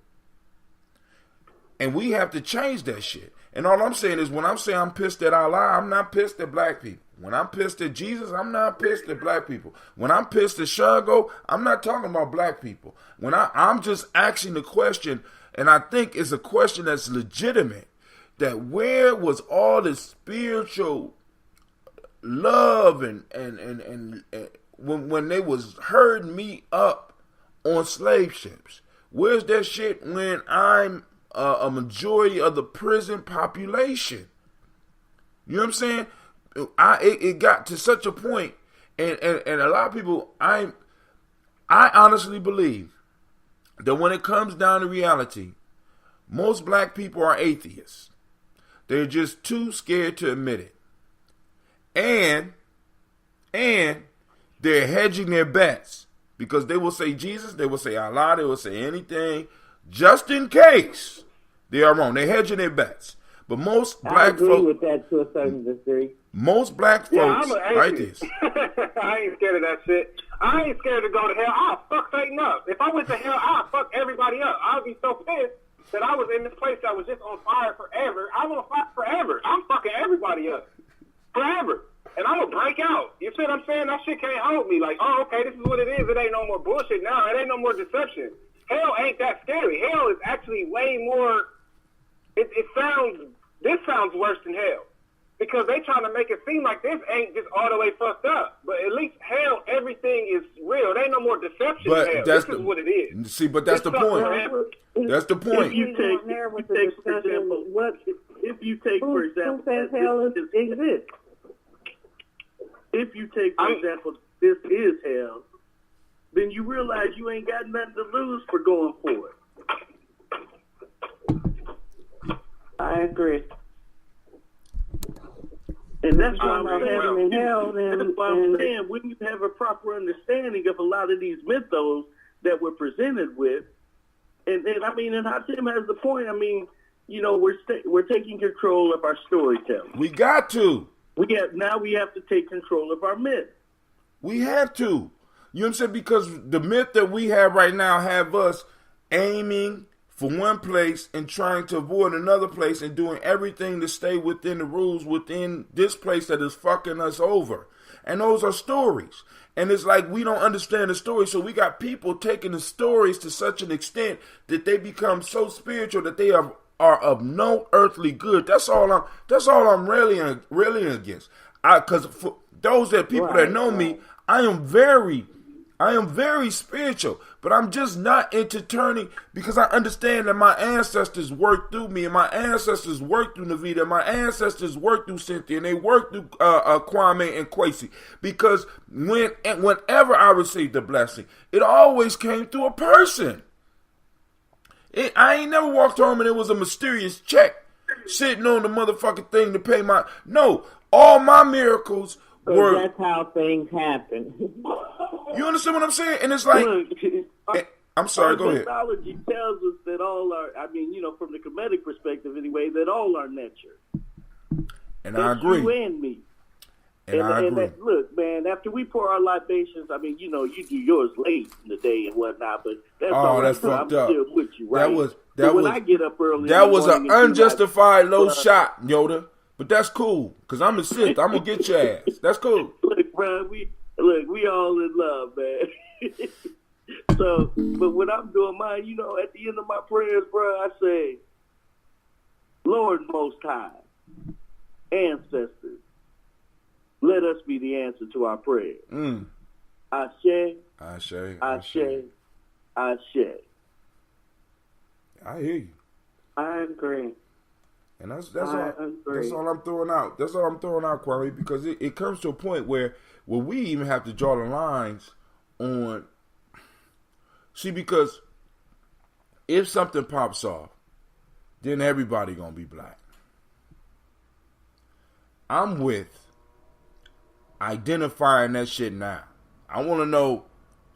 And we have to change that shit. And all I'm saying is, when I'm saying I'm pissed at Allah, I'm not pissed at black people. When I'm pissed at Jesus, I'm not pissed at black people. When I'm pissed at Shango, I'm not talking about black people. When I'm just asking the question, and I think it's a question that's legitimate, that where was all the spiritual love and when they was herding me up on slave ships? Where's that shit when I'm a majority of the prison population. You know what I'm saying? It got to such a point, and a lot of people, I honestly believe that when it comes down to reality, most black people are atheists. They're just too scared to admit it. And they're hedging their bets because they will say Jesus, they will say Allah, they will say anything just in case they are wrong. They're hedging their bets. But most black folks, I agree with that to a certain degree. Most black folks, like this. I ain't scared of that shit. I ain't scared to go to hell. I'll fuck Satan up. If I went to hell, I'll fuck everybody up. I'll be so pissed that I was in this place that was just on fire forever. I'm on fire forever. I'm fucking everybody up. Forever. And I'm going to break out. You see what I'm saying? That shit can't hold me. Like, oh, okay, this is what it is. It ain't no more bullshit now. It ain't no more deception. Hell ain't that scary. Hell is actually way more, this sounds worse than hell. Because they trying to make it seem like this ain't just all the way fucked up. But at least hell, everything is real. There ain't no more deception but in hell. This is what it is. See, but that's the point. That's the point. If you take, for example, Who says hell exists? If you take, for example, this is hell, then you realize you ain't got nothing to lose for going for it. I agree. And that's why I'm saying, when you have a proper understanding of a lot of these mythos that we're presented with, and I mean, and Hatim has the point. I mean, you know, we're taking control of our storytelling. We got to. We have to take control of our myth. We have to. You know what I'm saying? Because the myth that we have right now have us aiming for one place and trying to avoid another place and doing everything to stay within the rules within this place that is fucking us over. And those are stories. And it's like we don't understand the story. So we got people taking the stories to such an extent that they become so spiritual that they are of no earthly good. That's all I'm really against. Because for those people that know me, I am very spiritual, but I'm just not into turning because I understand that my ancestors worked through me, and my ancestors worked through Navita, and my ancestors worked through Cynthia, and they worked through Kwame and Kwesi. Because whenever I received the blessing, it always came through a person. I ain't never walked home and it was a mysterious check sitting on the motherfucking thing to pay my... No, all my miracles were... That's how things happen. You understand what I'm saying? And it's like... I'm sorry, go ahead. Mythology tells us that all are... I mean, you know, from the Kemetic perspective anyway, that all are nature. And I agree. You and me. And I agree. Look, man, after we pour our libations, I mean, you know, you do yours late in the day and whatnot, but that's all right. That's fucked up. I'm still with you, right? When I get up early, that was an unjustified low shot, Yoda. But that's cool, because I'm a Sith. I'm going to get your ass. That's cool. Look, bro, we all in love, man. So, but when I'm doing mine, you know, at the end of my prayers, bro, I say, Lord Most High, ancestors, let us be the answer to our prayers. Ashe, Ashe, Ashe, Ashe. I hear you. I agree. And that's all I'm throwing out. That's all I'm throwing out, Kwame, because it comes to a point where we even have to draw the lines on... See, because if something pops off, then everybody gonna be black. I'm with identifying that shit now. I want to know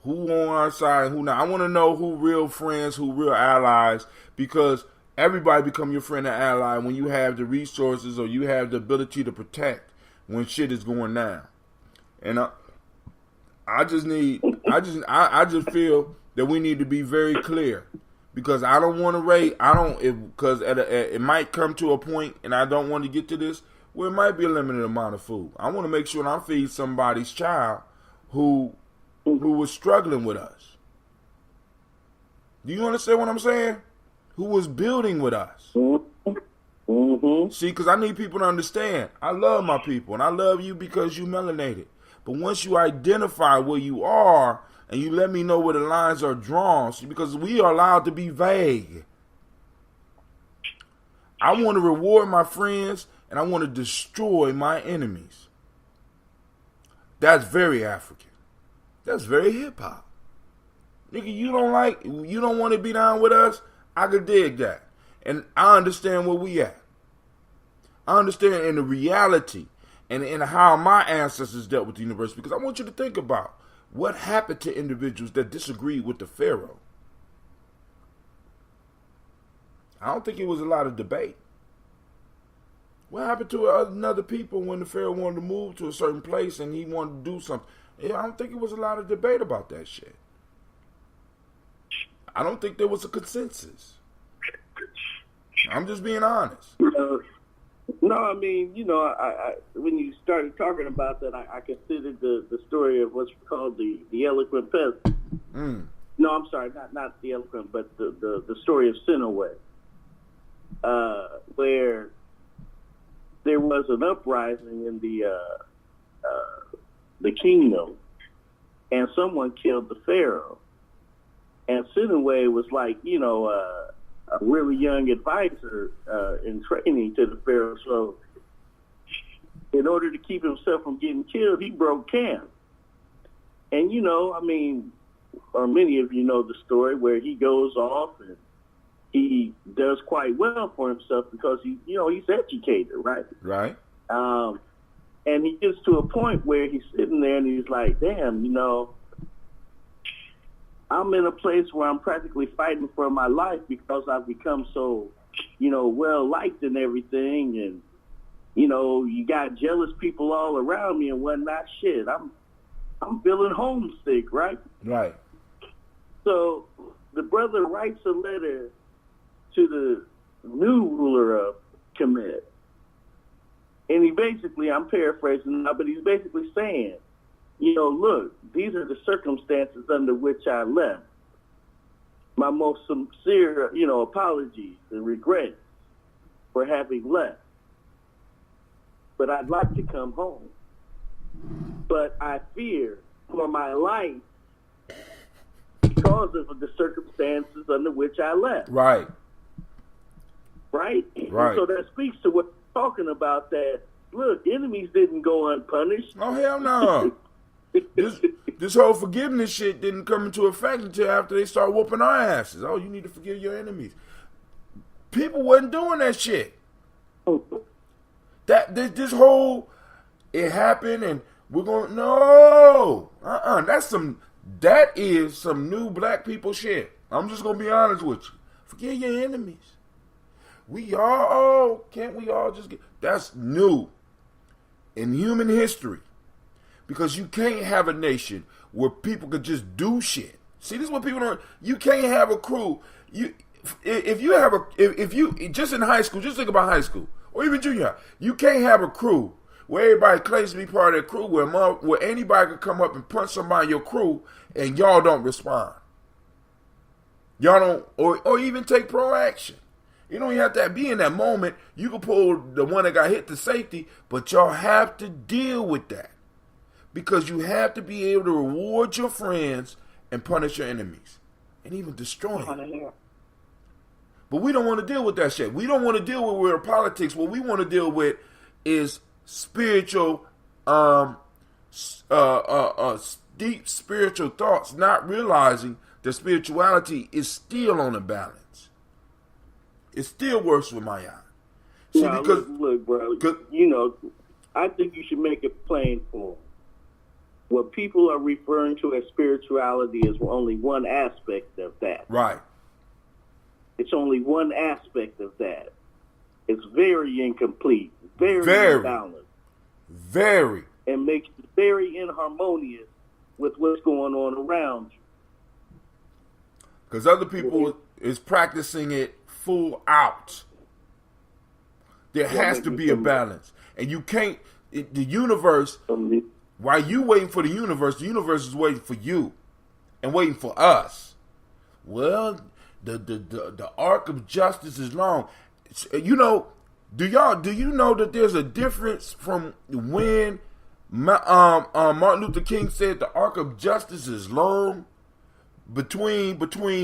who on our side and who not. I want to know who real friends, who real allies, because everybody become your friend and ally when you have the resources or you have the ability to protect when shit is going down. And I just feel that we need to be very clear, because I don't want to because it might come to a point, and I don't want to get to this, where it might be a limited amount of food. I want to make sure that I feed somebody's child who was struggling with us. Do you understand what I'm saying? Who was building with us. Mm-hmm. See, because I need people to understand. I love my people, and I love you because you melanated. But once you identify where you are, and you let me know where the lines are drawn, see, because we are allowed to be vague. I want to reward my friends and I want to destroy my enemies. That's very African. That's very hip hop. Nigga, you don't want to be down with us? I could dig that. And I understand where we at. I understand in the reality and in how my ancestors dealt with the universe, because I want you to think about what happened to individuals that disagreed with the Pharaoh. I don't think it was a lot of debate. What happened to other people when the Pharaoh wanted to move to a certain place and he wanted to do something? Yeah, I don't think it was a lot of debate about that shit. I don't think there was a consensus. I'm just being honest. No, I mean, I when you started talking about that, I considered the story of what's called the eloquent peasant. No, I'm sorry, not the eloquent, but the story of Sinaway, where there was an uprising in the kingdom, and someone killed the pharaoh, and Sinaway was like, a really young advisor in training to the pharaoh. So in order to keep himself from getting killed, he broke camp. And, or many of you know the story where he goes off and he does quite well for himself because he's educated, right? Right. And he gets to a point where he's sitting there and he's like, damn, I'm in a place where I'm practically fighting for my life because I've become so, well liked and everything, and you got jealous people all around me and whatnot. Shit, I'm feeling homesick, right? Right. So the brother writes a letter to the new ruler of Kemet, and he basically, I'm paraphrasing now, but he's basically saying, look, these are the circumstances under which I left. My most sincere, apologies and regrets for having left. But I'd like to come home. But I fear for my life because of the circumstances under which I left. Right. Right? Right. So that speaks to what we're talking about, that, look, enemies didn't go unpunished. Oh, hell no. This whole forgiveness shit didn't come into effect until after they start whooping our asses. Oh, you need to forgive your enemies. People wasn't doing that shit. This whole, it happened and we're going, no. That is some new black people shit. I'm just going to be honest with you. Forgive your enemies. Can't we all just get, that's new in human history. Because you can't have a nation where people could just do shit. See, this is what people don't. You can't have a crew. If you just in high school, just think about high school or even junior high. You can't have a crew where everybody claims to be part of that crew, where anybody could come up and punch somebody in your crew and y'all don't respond. Y'all don't, or even take pro action. You don't even have to be in that moment. You can pull the one that got hit to safety, but y'all have to deal with that. Because you have to be able to reward your friends and punish your enemies. And even destroy them. But we don't want to deal with that shit. We don't want to deal with world politics. What we want to deal with is spiritual, deep spiritual thoughts, not realizing that spirituality is still on a balance. It still works with my eye. See, now, because look, bro, I think you should make it plain for them. What people are referring to as spirituality is only one aspect of that. Right. It's only one aspect of that. It's very incomplete, very imbalanced. Very. And makes it very inharmonious with what's going on around you. Because other people is practicing it full out. There has to be a balance. And you can't, the universe, while you waiting for the universe is waiting for you and waiting for us. Well, the arc of justice is long. Do you know that there's a difference from when Martin Luther King said the arc of justice is long between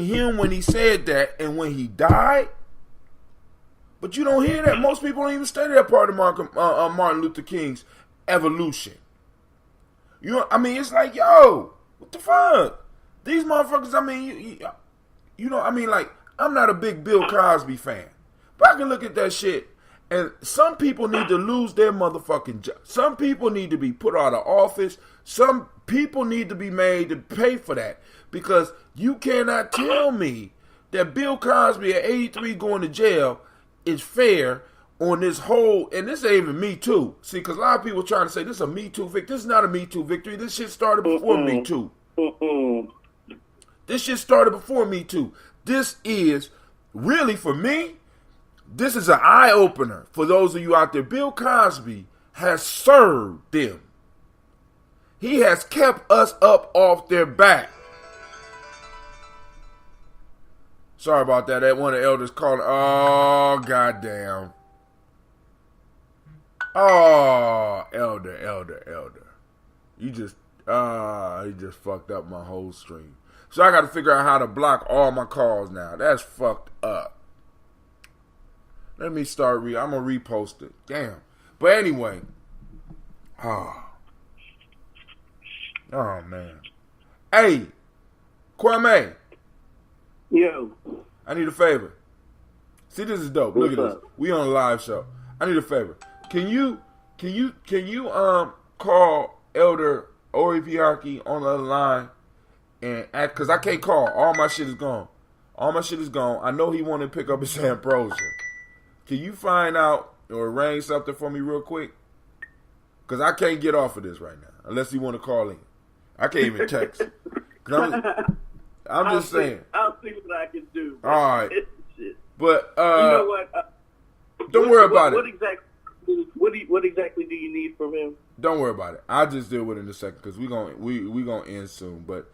him when he said that and when he died? But you don't hear that. Most people don't even study that part of Martin Luther King's evolution. You know, I mean, it's like, yo, what the fuck? These motherfuckers, I mean, you know, I mean, like, I'm not a big Bill Cosby fan. But I can look at that shit, and some people need to lose their motherfucking job. Some people need to be put out of office. Some people need to be made to pay for that. Because you cannot tell me that Bill Cosby at 83 going to jail is fair on this whole, and this ain't even Me Too. See, because a lot of people are trying to say this is a Me Too victory. This is not a Me Too victory. This shit started before Me Too. This shit started before Me Too. This is really, for me, this is an eye-opener for those of you out there. Bill Cosby has served them. He has kept us up off their back. Sorry about that. That one of the elders calling. Oh, goddamn. Oh, elder. You just, he just fucked up my whole stream. So I got to figure out how to block all my calls now. That's fucked up. Let me start I'm going to repost it. Damn. But anyway. Oh, man. Hey, Kwame. Yo. I need a favor. See, this is dope. Look at this. We on a live show. I need a favor. Can you call Elder Oripiaki on the other line and act, cause I can't call. All my shit is gone. I know he wanted to pick up his ambrosia. Can you find out or arrange something for me real quick? Cause I can't get off of this right now unless you want to call in. I can't even text. I'm just saying. I'll see what I can do. All right. But you know what? Don't worry about it. What exactly do you need from him? Don't worry about it. I'll just deal with it in a second because we gonna end soon. But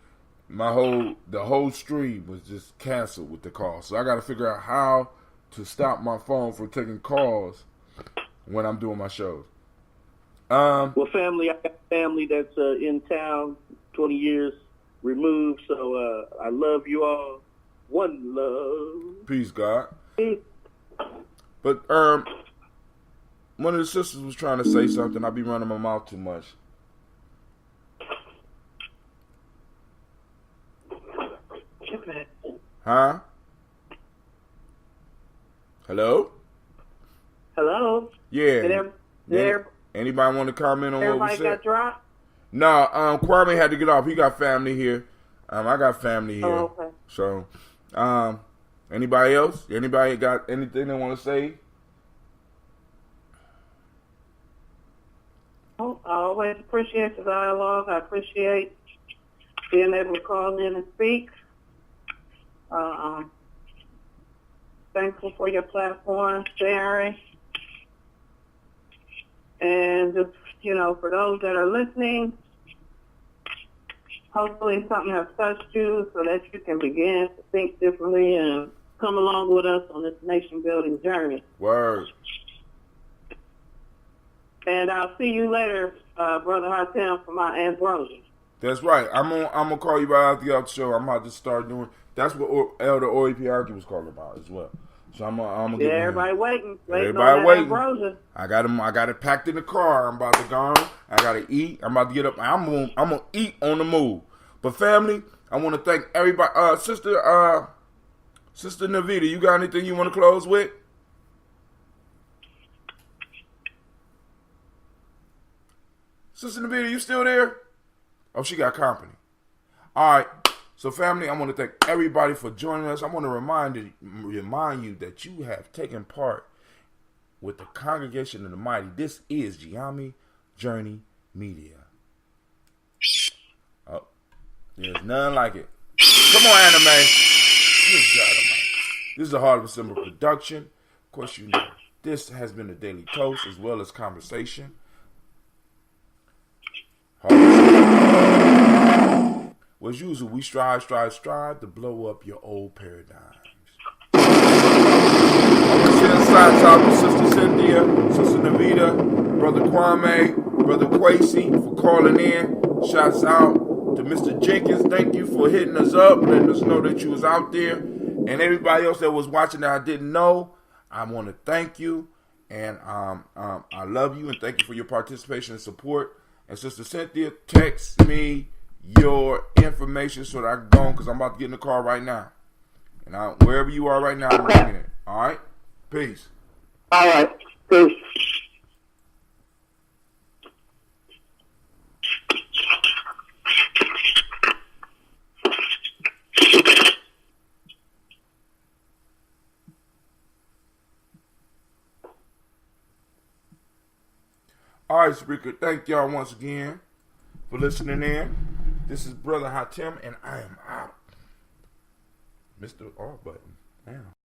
the whole stream was just canceled with the call, so I got to figure out how to stop my phone from taking calls when I'm doing my shows. Well, family, I got family that's in town, 20 years removed. So I love you all. One love. Peace, God. Peace. But one of the sisters was trying to say something. I be running my mouth too much. Huh? Hello? Hello? Yeah. Anybody want to comment on what we Everybody said? got dropped? No, Kwame had to get off. He got family here. I got family here. Oh, okay. So, anybody else? Anybody got anything they want to say? Oh, I always appreciate the dialogue. I appreciate being able to call in and speak. Thankful for your platform, sharing. And just, for those that are listening, hopefully something has touched you so that you can begin to think differently and come along with us on this nation-building journey. Word. And I'll see you later, Brother Hatem, for my ambrosia. That's right. I'm gonna call you right after the show. I'm about to start doing. That's what Elder Oripiaki was calling about as well. So I'm gonna get everybody waiting. Everybody waiting. Ambrosia. I got it packed in the car. I'm about to go. I gotta eat. I'm about to get up. I'm gonna eat on the move. But family, I want to thank everybody. Sister Navita, you got anything you want to close with? Sister Navita, you still there? Oh, she got company. All right. So, family, I want to thank everybody for joining us. I want to remind you that you have taken part with the Congregation of the Mighty. This is Gye-Nyame Journey Media. Oh, there's none like it. Come on, anime. Good God Almighty. This is a Heart of a Symbol production. Of course, you know this has been a daily toast as well as conversation. Well, as usual, we strive to blow up your old paradigms. Send shots out to Sister Cynthia, Sister Navita, Brother Kwame, Brother Quasi for calling in. Shouts out to Mr. Jenkins. Thank you for hitting us up, letting us know that you was out there. And everybody else that was watching that I didn't know, I want to thank you, and I love you, and thank you for your participation and support. And Sister Cynthia, text me your information so that I can go on, because I'm about to get in the car right now. And wherever you are right now, I'm bringing it. All right? Peace. All right. Peace. All right, speaker. Thank y'all once again for listening in. This is Brother Hatem, and I am out. Mr. R button. Now.